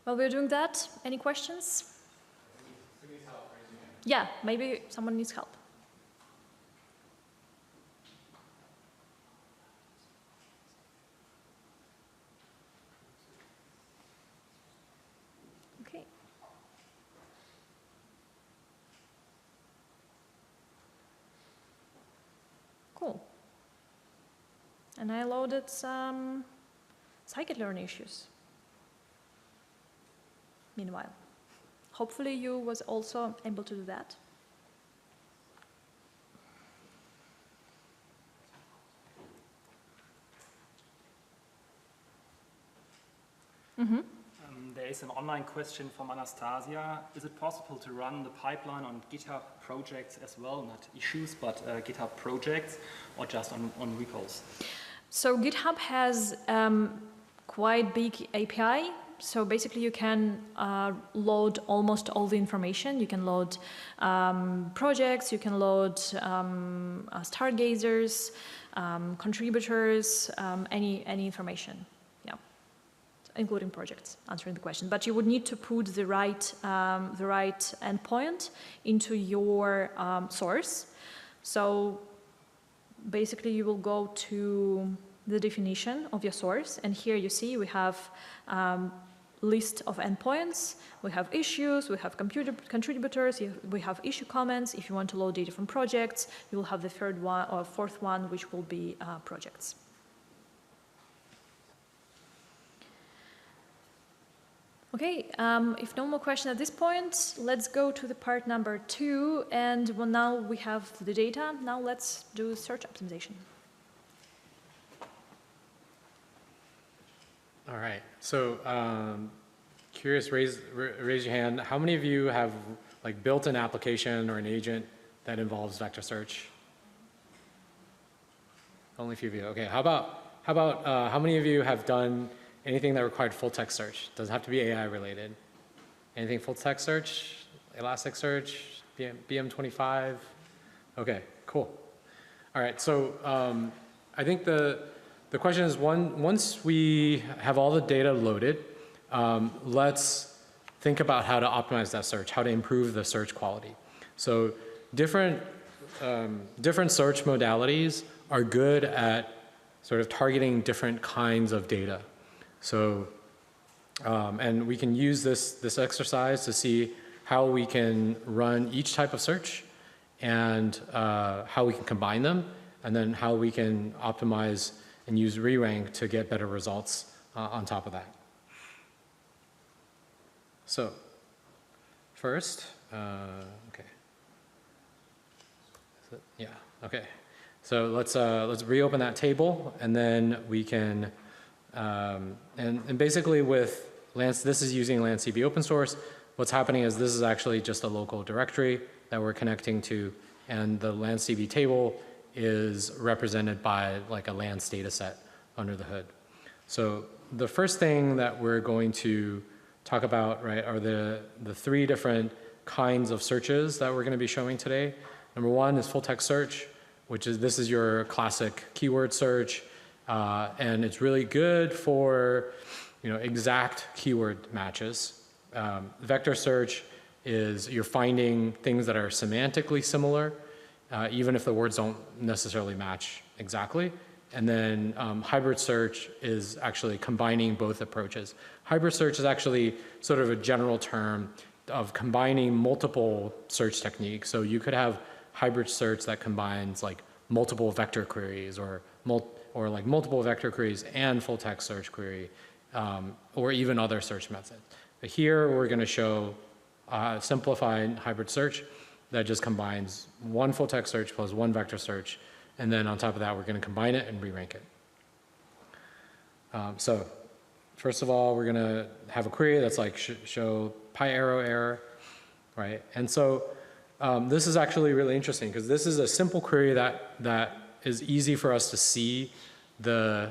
While we're doing that, any questions? Yeah, maybe someone needs help. Okay. Cool. And I loaded some scikit-learn issues. Meanwhile. Hopefully you was also able to do that. Mm-hmm. There is an online question from Anastasia. Is it possible to run the pipeline on GitHub projects as well? Not issues, but GitHub projects, or just on repos? So GitHub has quite big API. So basically you can load almost all the information. You can load projects, you can load stargazers, contributors, any information, yeah, including projects, answering the question. But you would need to put the right endpoint into your source. So basically you will go to the definition of your source, and here you see we have list of endpoints, we have issues, we have contributors, we have issue comments. If you want to load data from projects, you will have the third one or fourth one, which will be projects. Okay, if no more questions at this point, let's go to the part number 2, and well, now we have the data. Now let's do search optimization. All right, so curious, raise your hand. How many of you have like built an application or an agent that involves vector search? Only a few of you. Okay, how about how many of you have done anything that required full text search? Doesn't have to be AI related. Anything full text search, Elasticsearch, BM25? Okay, cool. All right, so I think the question is, once we have all the data loaded, let's think about how to optimize that search, how to improve the search quality. So different search modalities are good at sort of targeting different kinds of data. So, and we can use this exercise to see how we can run each type of search and how we can combine them, and then how we can optimize and use re-rank to get better results on top of that. So, first, okay. Yeah, okay. So let's reopen that table, and then we can, and basically with Lance, this is using LanceDB open source. What's happening is this is actually just a local directory that we're connecting to, and the LanceDB table is represented by like a Lance data set under the hood. So the first thing that we're going to talk about, right, are the 3 different kinds of searches that we're going to be showing today. Number 1 is full text search, which is, this is your classic keyword search, and it's really good for, you know, exact keyword matches. Vector search is you're finding things that are semantically similar, even if the words don't necessarily match exactly. And then hybrid search is actually combining both approaches. Hybrid search is actually sort of a general term of combining multiple search techniques. So you could have hybrid search that combines like multiple vector queries, or like multiple vector queries and full text search query, or even other search methods. But here we're going to show simplified hybrid search that just combines one full text search plus one vector search. And then on top of that, we're going to combine it and re-rank it. So first of all, we're going to have a query that's like show PyArrow error, right? And so this is actually really interesting because this is a simple query that is easy for us to see the,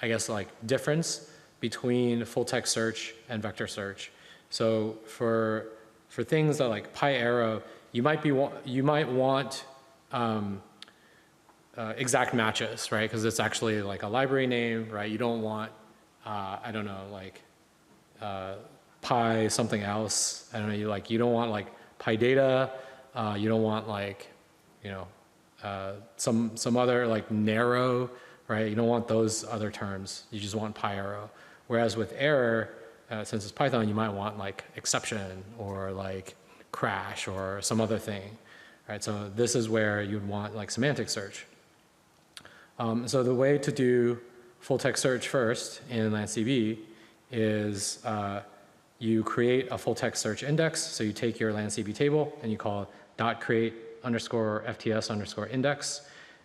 I guess, like difference between full text search and vector search. So for things that like PyArrow, you might want exact matches, right? Because it's actually like a library name, right? You don't want, I don't know, like Py something else. I don't know. You don't want like PyData. You don't want like, you know, some other like narrow, right? You don't want those other terms. You just want PyArrow. Whereas with error, since it's Python, you might want like exception or like crash or some other thing, right? So this is where you'd want like semantic search. So the way to do full text search first in LanceDB is you create a full text search index. So you take your LanceDB table and you call .create_FTS_index,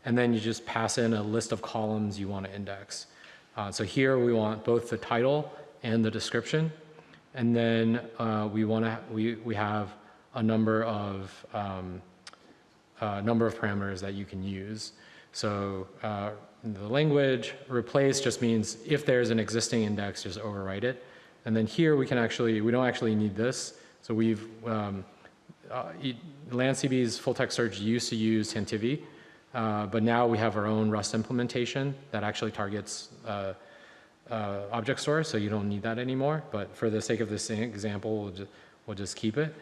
and then you just pass in a list of columns you want to index. So here we want both the title and the description, and then we have a number of parameters that you can use. So the language replace just means if there's an existing index, just overwrite it. And then here we don't actually need this. So we've LanceDB's full text search used to use Tantivy, but now we have our own Rust implementation that actually targets object store, so you don't need that anymore. But for the sake of this example, we'll just keep it.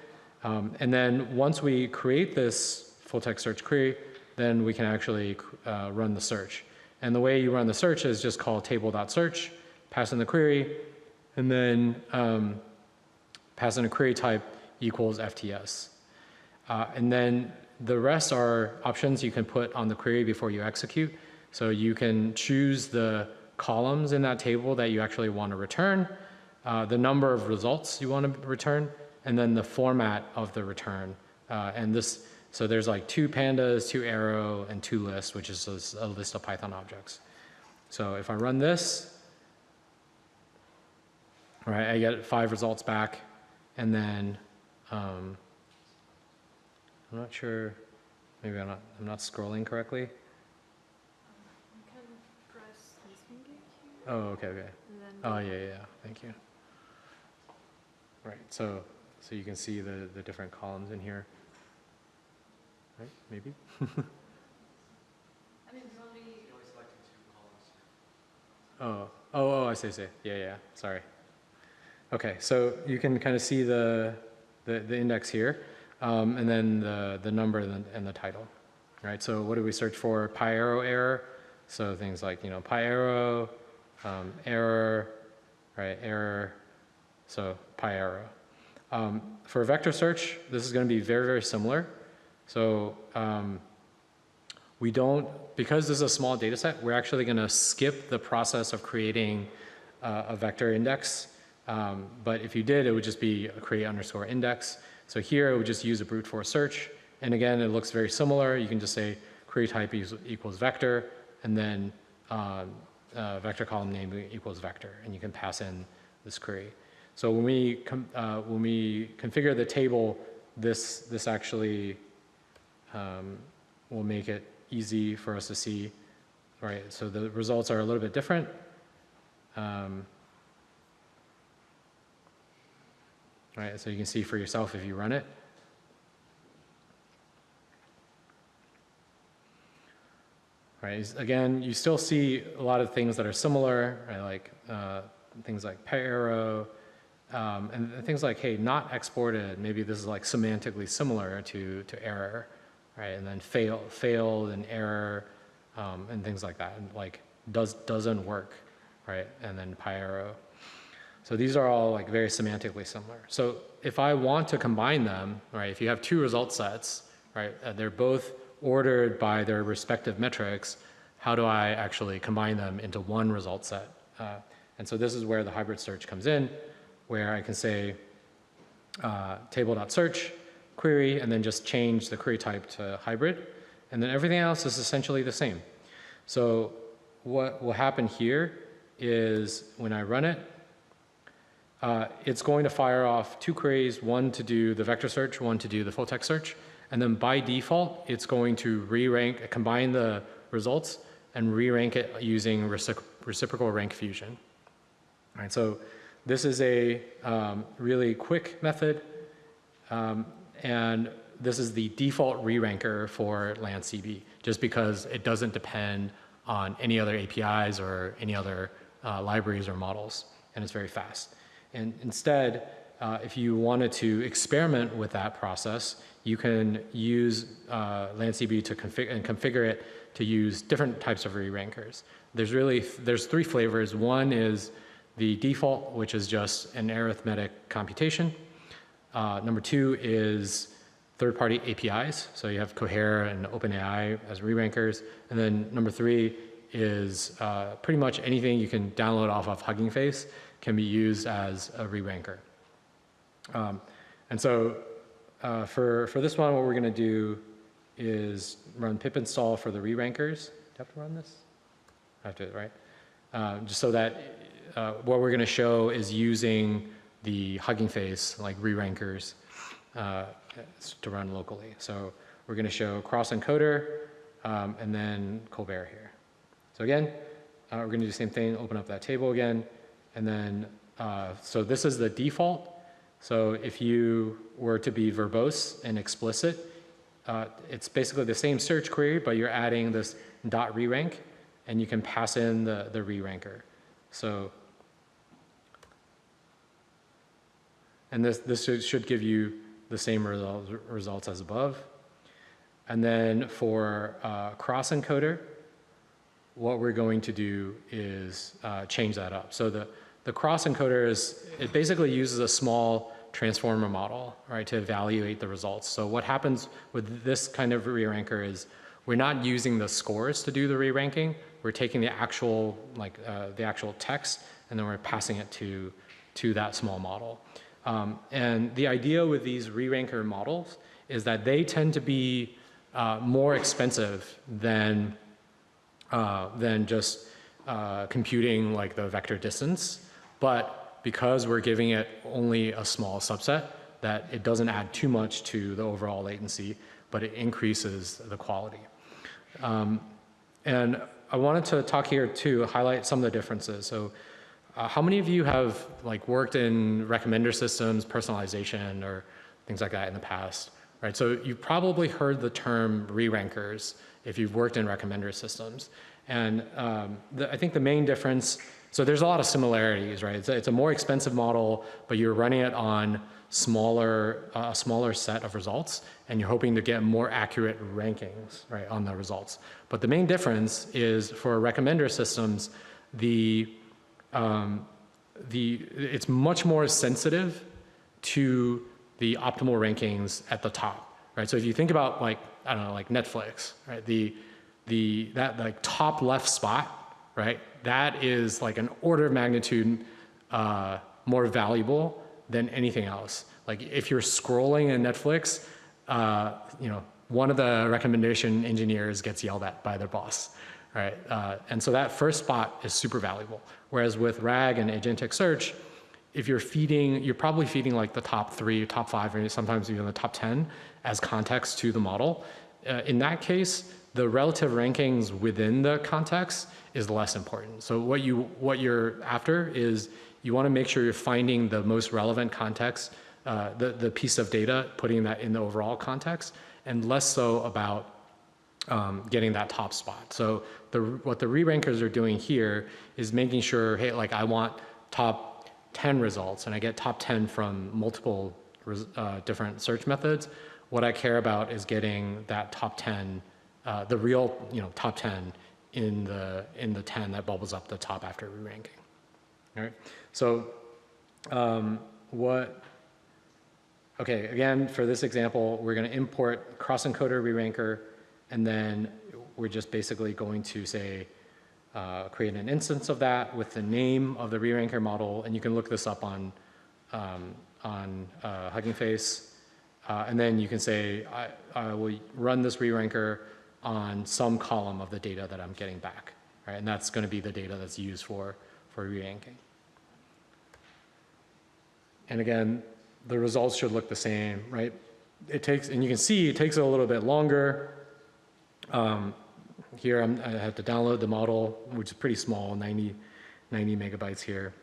And then once we create this full text search query, then we can actually run the search. And the way you run the search is just call table.search, pass in the query, and then pass in a query type equals FTS. And then the rest are options you can put on the query before you execute. So you can choose the columns in that table that you actually want to return, the number of results you want to return, and then the format of the return. So there's like 2 pandas, 2 arrow, and 2 lists, which is a list of Python objects. So if I run this, right, I get 5 results back, and then I'm not sure, maybe I'm not scrolling correctly. You can press this finger here. Oh, okay. Oh, yeah, thank you. Right, so you can see the different columns in here. Right, maybe? I mean, it's only... Oh, I see. Yeah, sorry. Okay, so you can kind of see the index here, and then the number and the title, right? So what do we search for? PyArrow error. So things like, you know, PyArrow, error, right, error, so PyArrow. For vector search, this is going to be very, very similar. So because this is a small data set, we're actually going to skip the process of creating a vector index. But if you did, it would just be a create_index. So here it would just use a brute force search. And again, it looks very similar. You can just say query type equals vector, and then vector column name equals vector, and you can pass in this query. So when we configure the table, this actually will make it easy for us to see, right? So the results are a little bit different. Right, so you can see for yourself if you run it. Right, again, you still see a lot of things that are similar, right? Like things like PyArrow, and things like, hey, not exported, maybe this is like semantically similar to error, right? And then failed and error, and things like that, and like doesn't work, right? And then PyArrow. So these are all like very semantically similar. So if I want to combine them, right, if you have 2 result sets, right, they're both ordered by their respective metrics, how do I actually combine them into one result set? And so this is where the hybrid search comes in, where I can say table.search, query and then just change the query type to hybrid. And then everything else is essentially the same. So what will happen here is when I run it, it's going to fire off 2 queries, one to do the vector search, one to do the full text search. And then by default, it's going to re-rank, combine the results and re-rank it using reciprocal rank fusion. All right, so this is a really quick method. And this is the default re-ranker for LanceDB, just because it doesn't depend on any other APIs or any other libraries or models, and it's very fast. And instead, if you wanted to experiment with that process, you can use LanceDB to configure it to use different types of re-rankers. There's 3 flavors. One is the default, which is just an arithmetic computation. Number 2 is third-party APIs. So you have Cohere and OpenAI as re-rankers. And then number 3 is pretty much anything you can download off of Hugging Face can be used as a re-ranker. And so for this one, what we're going to do is run pip install for the re-rankers. Do I have to run this? I have to, right? Just so that what we're going to show is using the Hugging Face, like re-rankers, to run locally. So we're going to show cross-encoder and then ColBERT here. So again, we're going to do the same thing, open up that table again, and then, so this is the default. So if you were to be verbose and explicit, it's basically the same search query, but you're adding this dot re-rank, and you can pass in the re-ranker. So, and this should give you the same results as above. And then for cross-encoder, what we're going to do is change that up. So the cross-encoder it basically uses a small transformer model, right, to evaluate the results. So what happens with this kind of re-ranker is we're not using the scores to do the re-ranking. We're taking the actual text, and then we're passing it to that small model. And the idea with these re-ranker models is that they tend to be more expensive than just computing like the vector distance. But because we're giving it only a small subset, that it doesn't add too much to the overall latency, but it increases the quality. And I wanted to talk here to highlight some of the differences. So how many of you have like worked in recommender systems, personalization, or things like that in the past? Right, so you've probably heard the term re-rankers if you've worked in recommender systems. And I think the main difference, so there's a lot of similarities, right? It's a more expensive model, but you're running it on a smaller set of results, and you're hoping to get more accurate rankings, right, on the results. But the main difference is for recommender systems, it's much more sensitive to the optimal rankings at the top, right? So if you think about like, I don't know, like Netflix, right? That like top left spot, right? That is like an order of magnitude more valuable than anything else. Like if you're scrolling in Netflix, one of the recommendation engineers gets yelled at by their boss, right? And so that first spot is super valuable. Whereas with RAG and agentic search, if you're probably feeding like the top 3, top 5, or sometimes even the top 10 as context to the model. In that case, the relative rankings within the context is less important. So what you're after is you want to make sure you're finding the most relevant context, the piece of data, putting that in the overall context, and less so about getting that top spot. So what the re-rankers are doing here is making sure, hey, like I want top 10 results, and I get top 10 from multiple different search methods. What I care about is getting that top 10, the real top 10 in the 10 that bubbles up the top after re-ranking. All right. So okay, again, for this example, we're going to import cross-encoder re-ranker, and then we're just basically going to say, create an instance of that with the name of the re-ranker model, and you can look this up on Hugging Face. And then you can say, I will run this re-ranker on some column of the data that I'm getting back, right? And that's going to be the data that's used for re-ranking. And again, the results should look the same, right? It takes, and you can see it takes a little bit longer. Here I had to download the model, which is pretty small, 90 megabytes here.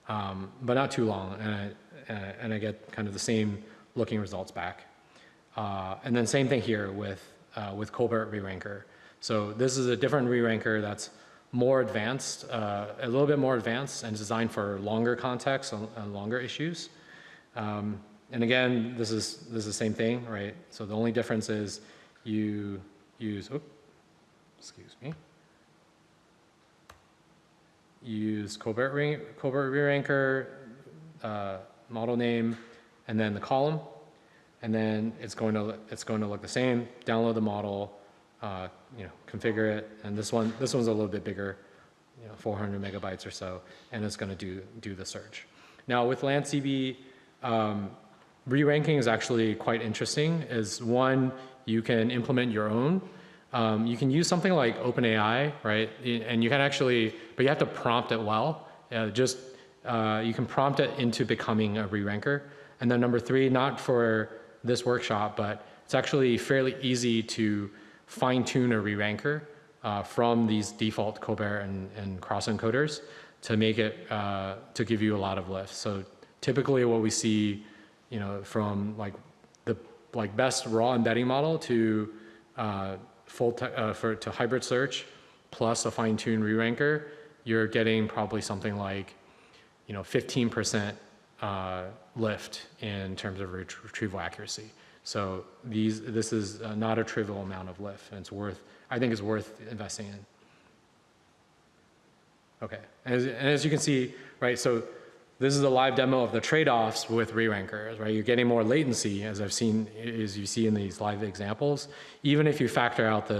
But not too long, and I get kind of the same looking results back. And then same thing here with ColBERT re-ranker. So this is a different re-ranker that's more advanced, a little bit more advanced, and designed for longer contexts and longer issues. And again, this is the same thing, right? So the only difference is you use, use ColBERT re-ranker, model name, and then the column, and then it's going to look the same. Download the model, configure it, and this one's a little bit bigger, 400 megabytes or so, and it's going to do the search. Now with LanceDB, re-ranking is actually quite interesting. Is one, you can implement your own. You can use something like OpenAI, right? And you can actually, but you have to prompt it well. You can prompt it into becoming a re-ranker. And then number three, not for this workshop, but it's actually fairly easy to fine-tune a re-ranker from these default ColBERT and cross-encoders to make it, to give you a lot of lift. So typically what we see, from the best raw embedding model to to hybrid search plus a fine-tuned re-ranker, you're getting probably something like 15% lift in terms of retrieval accuracy. So this is not a trivial amount of lift, and I think it's worth investing in. Okay, and as you can see, right, so this is a live demo of the trade-offs with re-rankers, right? You're getting more latency, as you see in these live examples. Even if you factor out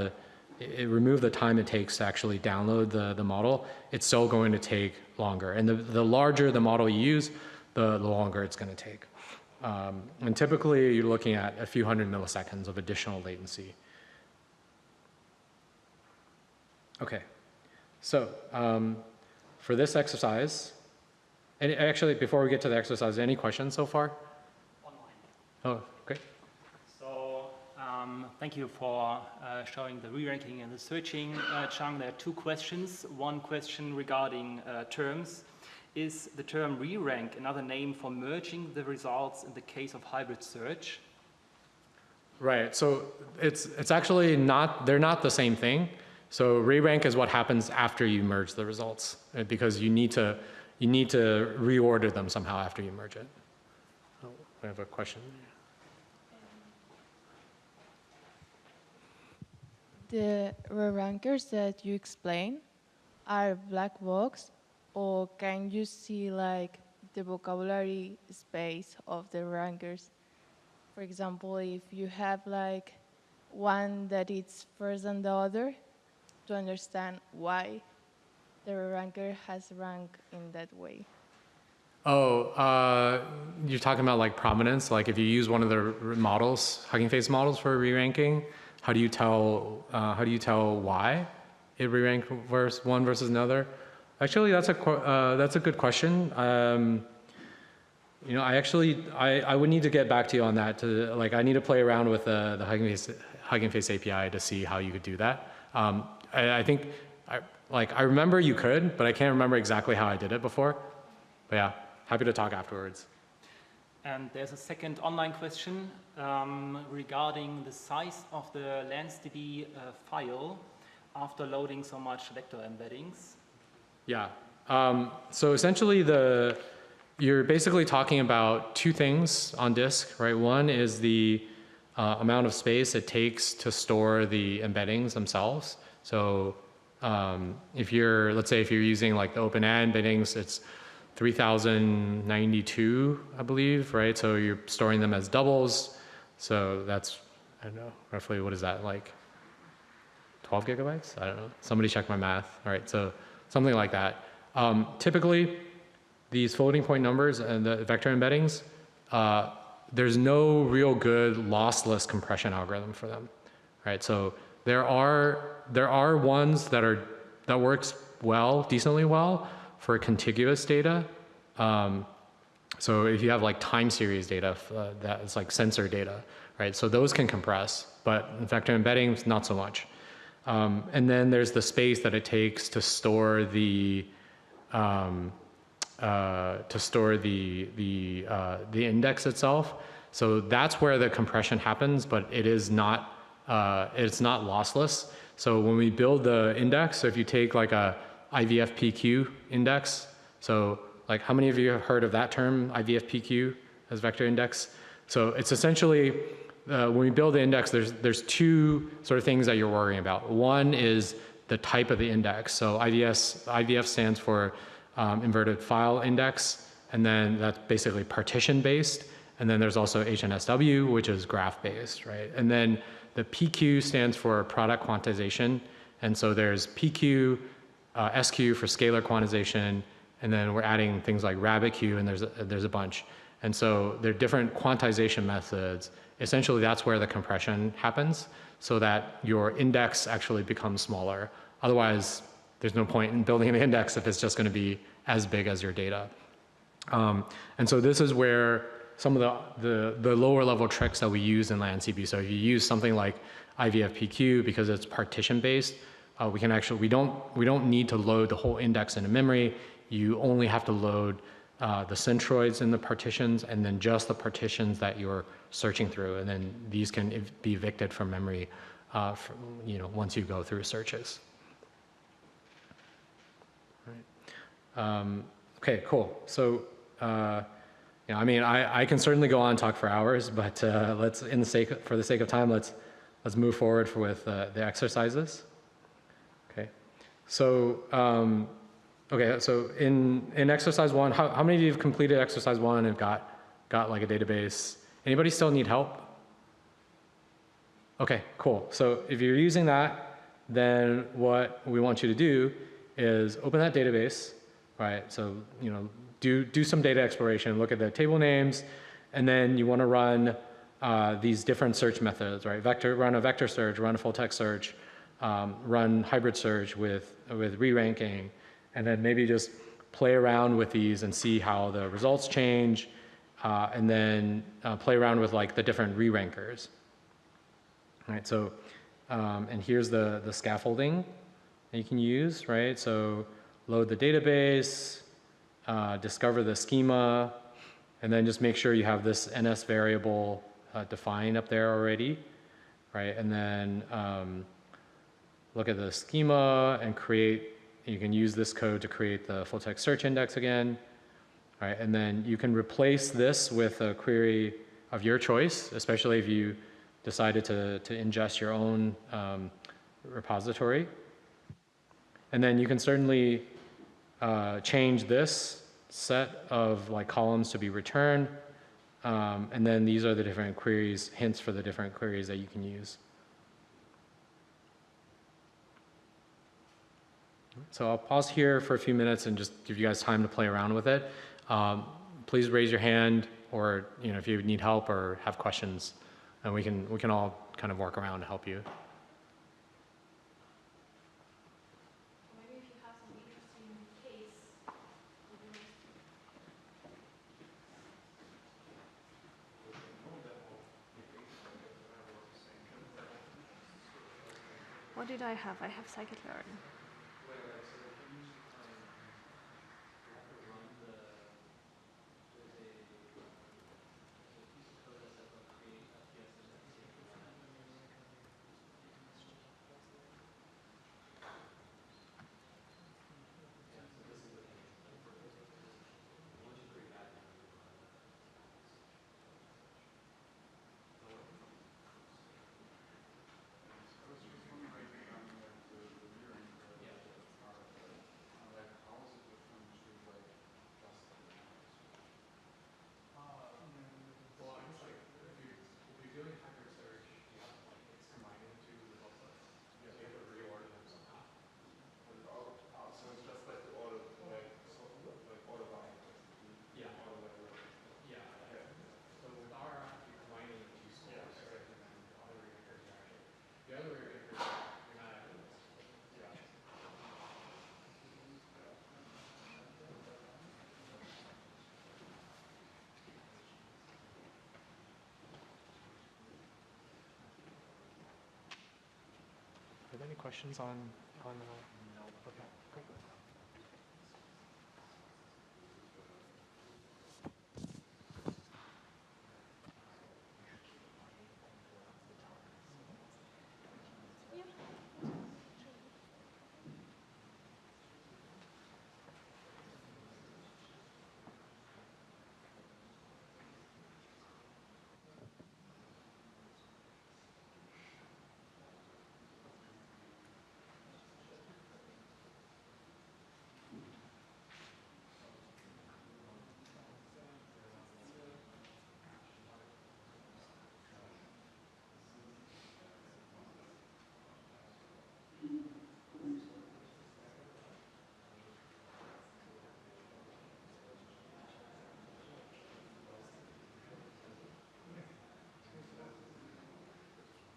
remove the time it takes to actually download the model, it's still going to take longer. And the larger the model you use, the longer it's going to take. And typically, you're looking at a few hundred milliseconds of additional latency. Okay, so for this exercise, and actually, before we get to the exercise, any questions so far? Online. Oh, great. So thank you for showing the re-ranking and the searching, Chang. There are two questions. One question regarding terms. Is the term re-rank another name for merging the results in the case of hybrid search? Right, so it's actually not, they're not the same thing. So re-rank is what happens after you merge the results, because you need to reorder them somehow after you merge it. Oh, I have a question. The re-rankers that you explain are black box, or can you see like the vocabulary space of the rankers? For example, if you have like one that is first than the other, to understand why the ranker has ranked in that way. Oh, you're talking about like prominence? Like if you use one of the models, Hugging Face models for re-ranking, how do you tell why it re-ranked one versus another? Actually, that's a good question. I would need to get back to you on that. I need to play around with the Hugging Face API to see how you could do that. I think, I remember you could, but I can't remember exactly how I did it before. But yeah, happy to talk afterwards. And there's a second online question regarding the size of the LanceDB file after loading so much vector embeddings. Yeah. So essentially, you're basically talking about two things on disk, right? One is the amount of space it takes to store the embeddings themselves. So let's say if you're using like the OpenAI embeddings, it's 3092, I believe, right? So you're storing them as doubles. So that's, I don't know, roughly, what is that, like 12 gigabytes? I don't know. Somebody check my math. All right, so something like that. Typically, these floating point numbers and the vector embeddings there's no real good lossless compression algorithm for them, right? So there are ones that works well, decently well for contiguous data. So if you have like time series data that is like sensor data, right? So those can compress, but vector embeddings, not so much. And then there's the space that it takes to store the index itself. So that's where the compression happens, but it's not lossless. So when we build the index, so if you take like a IVFPQ index, so like how many of you have heard of that term, IVFPQ as vector index? So it's essentially, when we build the index, there's two sort of things that you're worrying about. One is the type of the index. So IVF stands for inverted file index, and then that's basically partition based. And then there's also HNSW, which is graph based, right? And then the PQ stands for product quantization. And so there's PQ, SQ for scalar quantization, and then we're adding things like RabbitQ, and there's a bunch. And so there are different quantization methods. Essentially, that's where the compression happens, so that your index actually becomes smaller. Otherwise, there's no point in building an index if it's just going to be as big as your data. And so this is where some of the lower level tricks that we use in LanceDB. So if you use something like IVFPQ, because it's partition based, we don't need to load the whole index into memory. You only have to load the centroids in the partitions, and then just the partitions that you're searching through, and then these can be evicted from memory, once you go through searches. Right. Okay, cool. So, I mean, I can certainly go on and talk for hours, but for the sake of time, let's move forward with the exercises. Okay. So. Okay, so in exercise 1, how many of you have completed exercise 1 and got like a database? Anybody still need help? Okay, cool. So if you're using that, then what we want you to do is open that database, right? So, do some data exploration, look at the table names, and then you want to run these different search methods, right? Run a vector search, run a full text search, run hybrid search with re-ranking, and then maybe just play around with these and see how the results change, and then play around with like the different re-rankers. Right, so, and here's the scaffolding that you can use, right? So load the database, discover the schema, and then just make sure you have this NS variable defined up there already, right? And then look at the schema and you can use this code to create the full text search index again. All right, and then you can replace this with a query of your choice, especially if you decided to ingest your own repository. And then you can certainly change this set of like columns to be returned. And then these are the different queries, hints for the different queries that you can use. So I'll pause here for a few minutes and just give you guys time to play around with it. Please raise your hand, or if you need help or have questions, and we can all kind of work around to help you. Maybe if you have some interesting case. What did I have? I have scikit-learn. questions on okay. Great.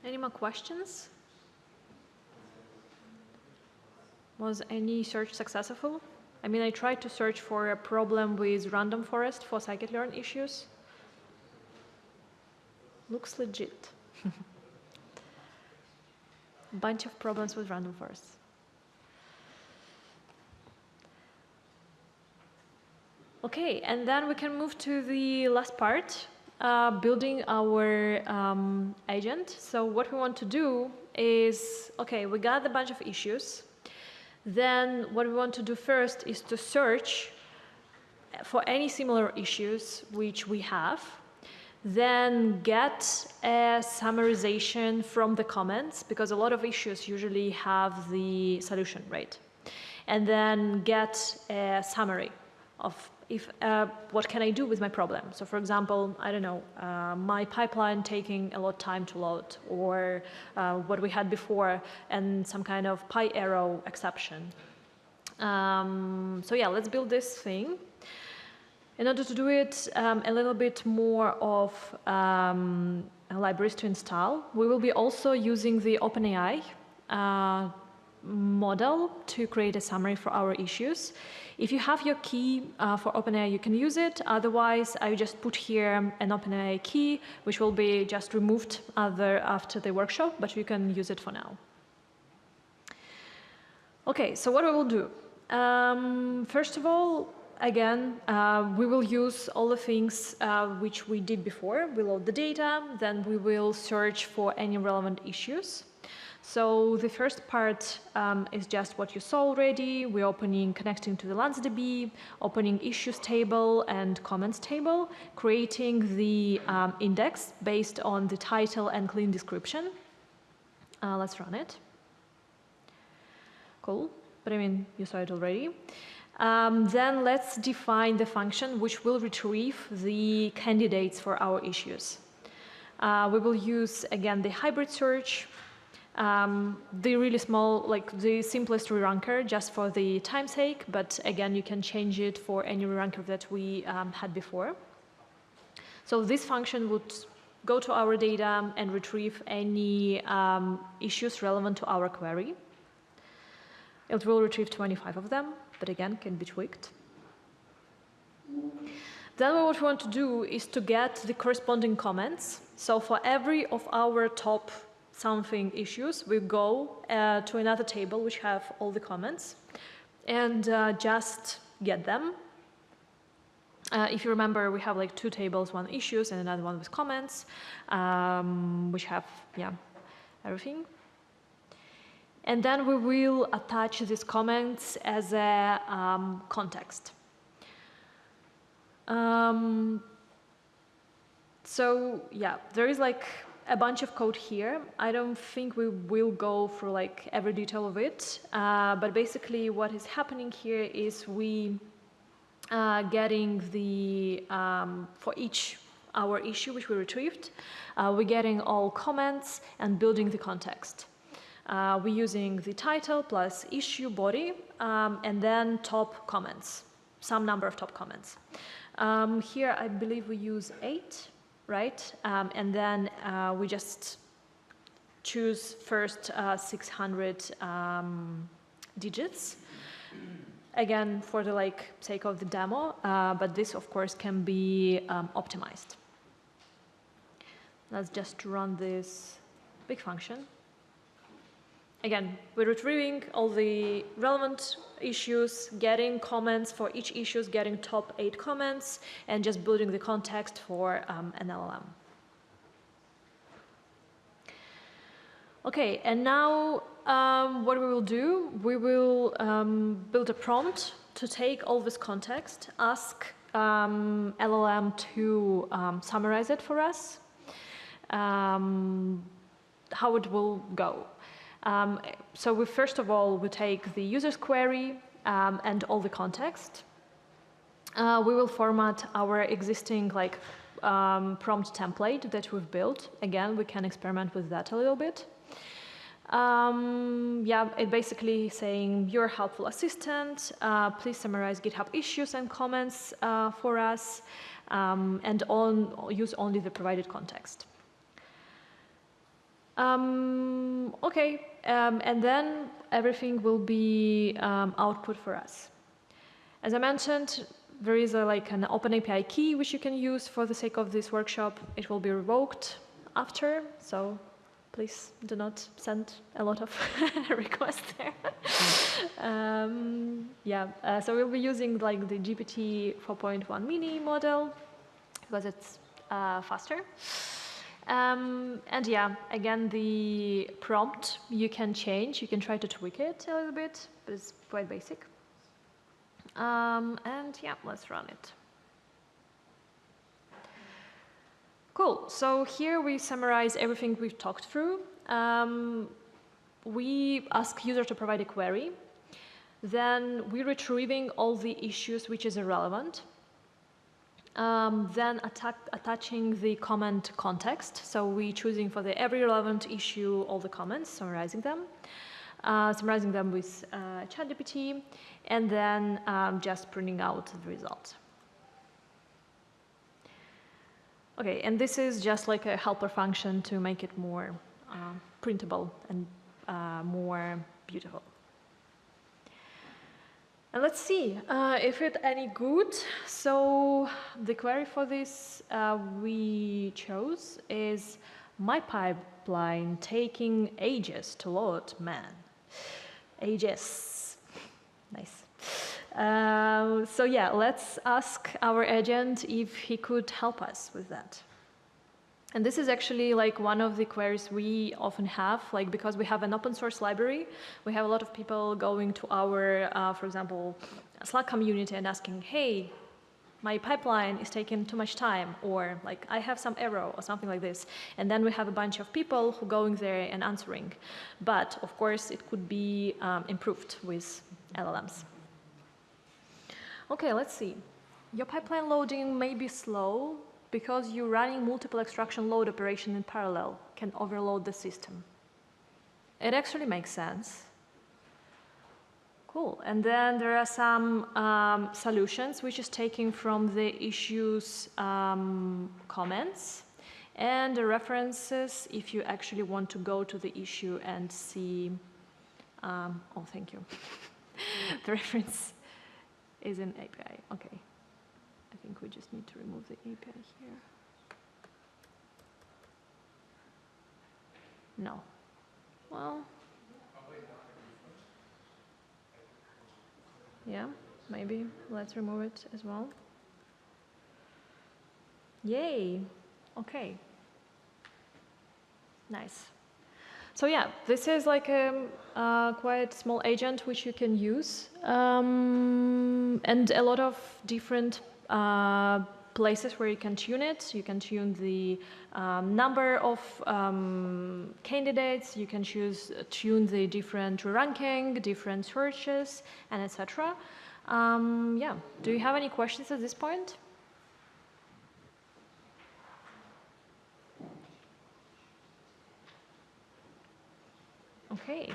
Any more questions? Was any search successful? I mean, I tried to search for a problem with random forest for scikit-learn issues. Looks legit. Bunch of problems with random forests. Okay, and then we can move to the last part, building our agent. So what we want to do is, okay, we got a bunch of issues. Then what we want to do first is to search for any similar issues which we have, then get a summarization from the comments, because a lot of issues usually have the solution, right? And then get a summary of what can I do with my problem. So for example, I don't know, my pipeline taking a lot of time to load, or what we had before, and some kind of PyArrow exception. So yeah, let's build this thing. In order to do it, a little bit more of libraries to install. We will be also using the OpenAI model to create a summary for our issues. If you have your key for OpenAI, you can use it. Otherwise, I just put here an OpenAI key, which will be just removed after the workshop, but you can use it for now. Okay, so what we will do? First of all, again, we will use all the things which we did before. We load the data, then we will search for any relevant issues. So the first part is just what you saw already. We're connecting to the LanceDB, opening issues table and comments table, creating the index based on the title and clean description. Let's run it. Cool, but I mean, you saw it already. Then let's define the function which will retrieve the candidates for our issues. We will use, again, the hybrid search, the really small, like the simplest re-ranker just for the time's sake, but again, you can change it for any re-ranker that we had before. So this function would go to our data and retrieve any issues relevant to our query. It will retrieve 25 of them, but again, can be tweaked. Then what we want to do is to get the corresponding comments. So for every of our top something issues, we go to another table which have all the comments and just get them. If you remember, we have like two tables, one issues and another one with comments, which have, yeah, everything. And then we will attach these comments as a context. So yeah, there is like a bunch of code here. I don't think we will go through like every detail of it, but basically what is happening here is we getting the, for each our issue which we retrieved, we're getting all comments and building the context. We're using the title plus issue body and then top comments, some number of top comments. Here I believe we use 8. Right? And then we just choose first 600 digits. Again, for the sake of the demo, but this of course can be optimized. Let's just run this big function. again, we're retrieving all the relevant issues, getting comments for each issues, getting top 8 comments, and just building the context for an LLM. Okay, and now what we will do, we will build a prompt to take all this context, ask LLM to summarize it for us, how it will go. So we first of all, we take the user's query and all the context. We will format our existing prompt template that we've built. Again, we can experiment with that a little bit. Yeah, it basically saying, you're a helpful assistant, please summarize GitHub issues and comments for us, and use only the provided context. Okay, and then everything will be output for us. As I mentioned, there is an OpenAPI key which you can use for the sake of this workshop. It will be revoked after, so please do not send a lot of requests there. Yeah, so we'll be using the GPT 4.1 mini model because it's faster. And yeah, again, the prompt you can change. You can try to tweak it a little bit, but it's quite basic. And yeah, let's run it. Cool, so here we summarize everything we've talked through. We ask user to provide a query. Then we're retrieving all the issues which is irrelevant. Then attaching the comment context. So we're choosing for every relevant issue all the comments, summarizing them with ChatGPT, and then just printing out the result. Okay, and this is just like a helper function to make it more printable and more beautiful. And let's see if it's any good. So the query for this we chose is, my pipeline taking ages to load, man. Ages, nice. So yeah, let's ask our agent if he could help us with that. And this is actually one of the queries we often have, because we have an open source library, we have a lot of people going to our, for example, Slack community and asking, hey, my pipeline is taking too much time, or I have some error or something like this. And then we have a bunch of people who going there and answering. But of course, it could be improved with LLMs. Okay, let's see. Your pipeline loading may be slow because you're running multiple extraction load operation in parallel, can overload the system. It actually makes sense. Cool, and then there are some solutions which is taken from the issues comments and the references if you actually want to go to the issue and see, oh, thank you. The reference is in API, okay. I think we just need to remove the API here. No. Well. Yeah, maybe. Let's remove it as well. Yay. Okay. Nice. So yeah, this is a quite small agent which you can use, and a lot of different places where you can tune it. You can tune the number of candidates. You can tune the different ranking, different searches, and etc. Yeah. Do you have any questions at this point? Okay.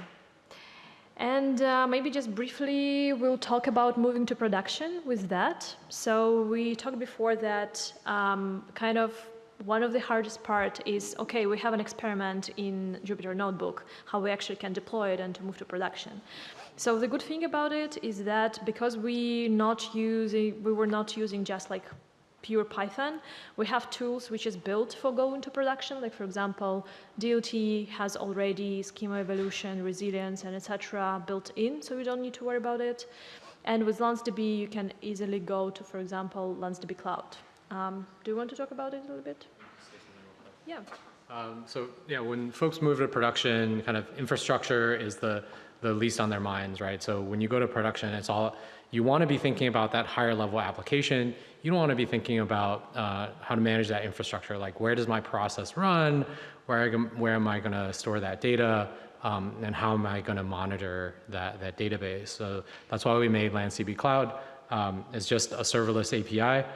And maybe just briefly, we'll talk about moving to production with that. So we talked before that kind of one of the hardest part is, okay, we have an experiment in Jupyter Notebook, how we actually can deploy it and to move to production. So the good thing about it is that because we were not using just pure Python. We have tools which is built for go into production. Like for example, DLT has already schema evolution, resilience, and etc. built in, so we don't need to worry about it. And with LanceDB, you can easily go to, for example, LanceDB Cloud. Do you want to talk about it a little bit? Yeah. So yeah, when folks move to production, kind of infrastructure is the least on their minds, right? So when you go to production, it's all, you want to be thinking about that higher level application. You don't want to be thinking about how to manage that infrastructure, like where does my process run, where am I going to store that data, and how am I going to monitor that database. So that's why we made LanceDB Cloud. It's just a serverless API.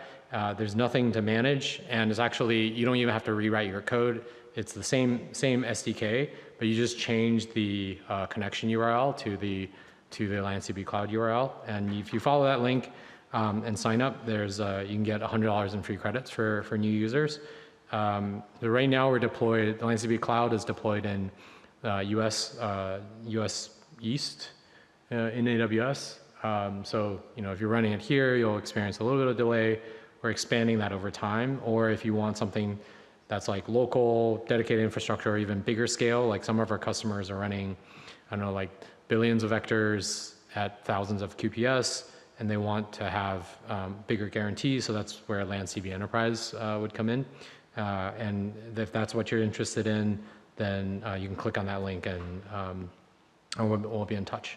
There's nothing to manage, and it's actually, you don't even have to rewrite your code. It's the same SDK, but you just change the connection URL to the LanceDB Cloud URL. And if you follow that link and sign up, there's you can get $100 in free credits for new users. Right now we're deployed, the LanceDB Cloud is deployed in US East in AWS. So if you're running it here, you'll experience a little bit of delay. We're expanding that over time. Or if you want something that's like local, dedicated infrastructure, or even bigger scale, like some of our customers are running, I don't know, like billions of vectors at thousands of QPS, and they want to have bigger guarantees, so that's where LanceDB Enterprise would come in. And if that's what you're interested in, then you can click on that link and we'll be in touch.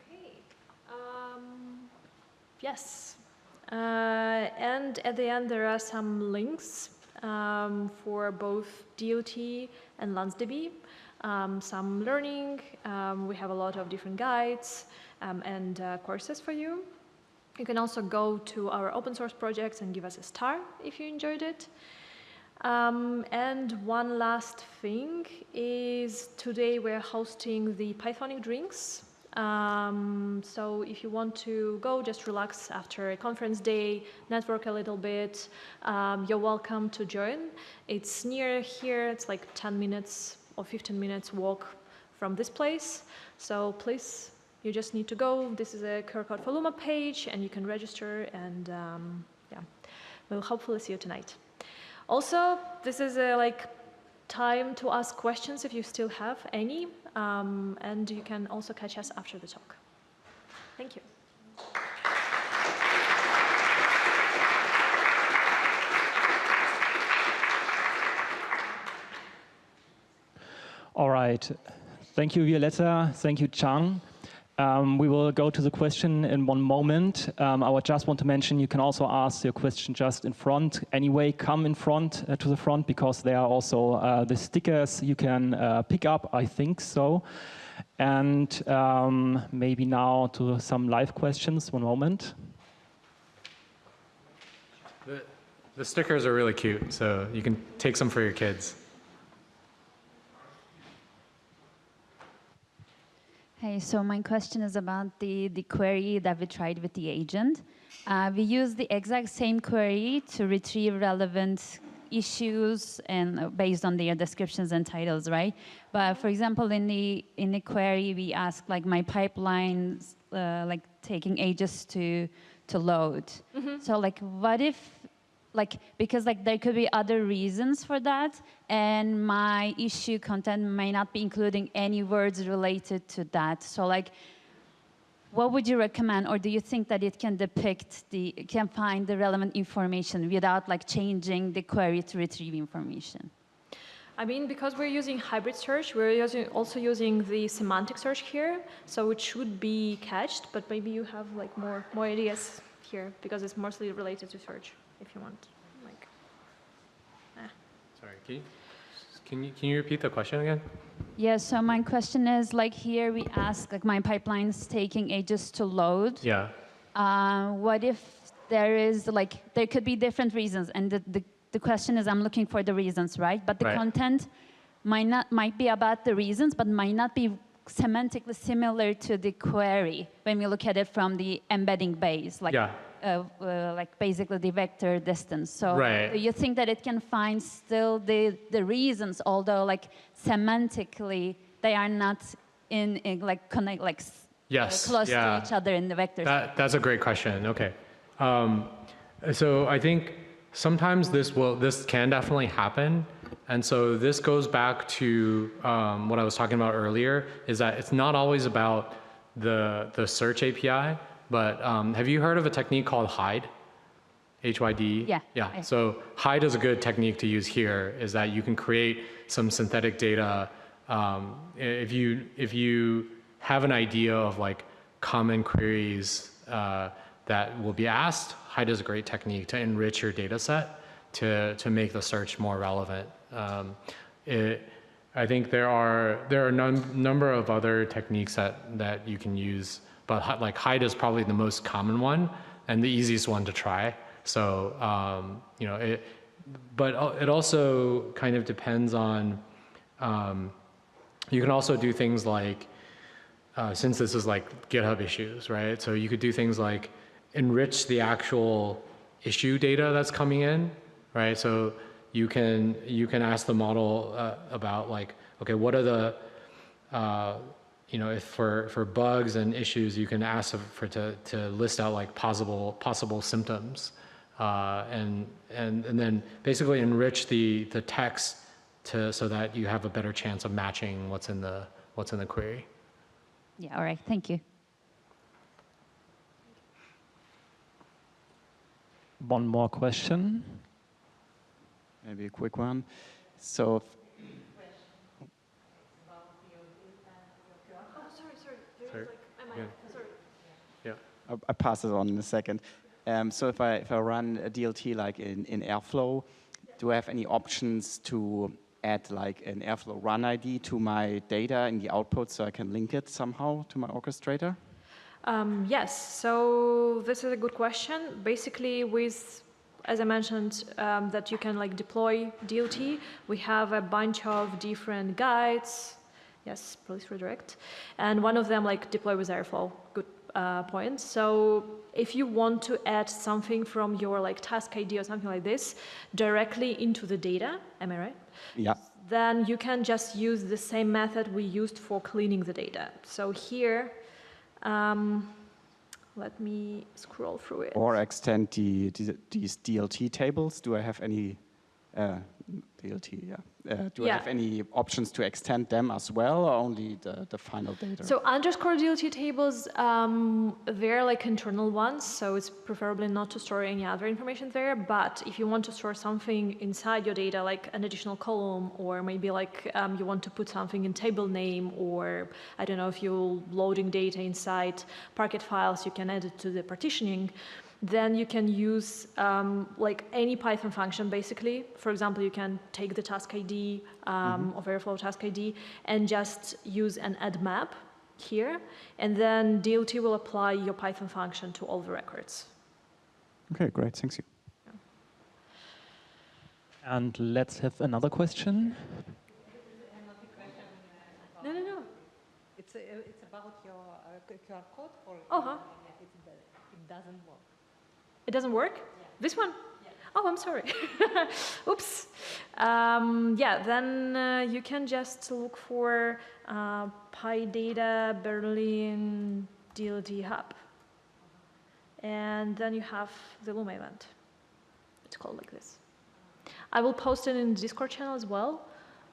Okay. Yes. And at the end, there are some links for both DLT and LanceDB. Some learning. We have a lot of different guides and courses for you. You can also go to our open source projects and give us a star if you enjoyed it. And one last thing is today we're hosting the Pythonic drinks. So if you want to go, just relax after a conference day, network a little bit, you're welcome to join. It's near here, it's like 10 minutes or 15 minutes walk from this place. So please, you just need to go. This is a QR code for Luma page and you can register and yeah, we'll hopefully see you tonight. Also, this is a time to ask questions if you still have any, and you can also catch us after the talk. Thank you. All right. Thank you, Violetta. Thank you, Chang. We will go to the question in one moment. I would just want to mention you can also ask your question just in front. Anyway, come in front to the front because there are also the stickers you can pick up, I think so. And maybe now to some live questions. One moment. The stickers are really cute, so you can take some for your kids. Hey, so my question is about the query that we tried with the agent. We used the exact same query to retrieve relevant issues and based on their descriptions and titles, right? But for example, in the query, we asked my pipelines taking ages to load. Mm-hmm. So what if because there could be other reasons for that, and my issue content may not be including any words related to that. So what would you recommend, or do you think that it can can find the relevant information without changing the query to retrieve information? I mean, because we're using hybrid search, we're also using the semantic search here, so it should be cached, but maybe you have more ideas here because it's mostly related to search. If you want, Sorry, can you repeat the question again? Yeah, so my question is here we ask my pipeline's taking ages to load. Yeah. What if there is there could be different reasons, and the question is I'm looking for the reasons, right? But the content might be about the reasons, but might not be semantically similar to the query when we look at it from the embedding base, basically the vector distance. So do you think that it can find still the reasons, although semantically they are not close to each other in the vector? That's a great question. Okay. So I think sometimes this can definitely happen. And so this goes back to what I was talking about earlier, is that it's not always about the search API, but have you heard of a technique called hide? HYD? Yeah. Yeah. So hide is a good technique to use here, is that you can create some synthetic data. If you have an idea of like common queries that will be asked, hide is a great technique to enrich your data set to make the search more relevant. I think there are a number of other techniques that you can use, but like hide is probably the most common one and the easiest one to try. So you know, but it also kind of depends on. You can also do things like, since this is like GitHub issues, right? So you could do things like enrich the actual issue data that's coming in, right? So you can ask the model about like, okay, what are the, you know, if for bugs and issues, you can ask to list out like possible symptoms, and then basically enrich the text so that you have a better chance of matching what's in the query. Yeah, all right, thank you. One more question. Maybe a quick one. So, Yeah. I pass it on in a second. So if I run a DLT like in Airflow, do I have any options to add like an Airflow run ID to my data in the output so I can link it somehow to my orchestrator? Yes, so this is a good question. Basically, as I mentioned, that you can like deploy DLT, we have a bunch of different guides. Yes, please redirect. And one of them like deploy with Airflow. Good point. So if you want to add something from your like task ID or something like this directly into the data, am I right? Yeah. Then you can just use the same method we used for cleaning the data. So here, let me scroll through it. Or extend these DLT tables. Do I have any DLT? Yeah. Do I have any options to extend them as well, or only the final data? So underscore DLT tables, they're like internal ones, so it's preferably not to store any other information there. But if you want to store something inside your data, like an additional column, or maybe like you want to put something in table name, or I don't know, if you're loading data inside Parquet files, you can add it to the partitioning. Then you can use like any Python function, basically. For example, you can take the task ID of Airflow task ID and just use an add map here, and then DLT will apply your Python function to all the records. Okay, great, thanks you. And let's have another question. No. It's about your QR code, or it doesn't work. It doesn't work? Yeah. This one? Yeah. Oh, I'm sorry. Oops. Yeah, then you can just look for PyData Berlin dltHub. And then you have the Luma event. It's called like this. I will post it in the Discord channel as well.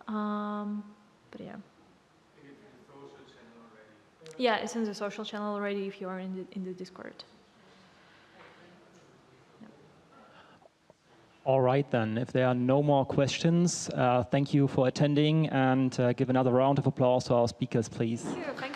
But yeah. Yeah, it's in the social channel already if you are in the Discord. All right, then. If there are no more questions, thank you for attending, and give another round of applause to our speakers, please. Thank you.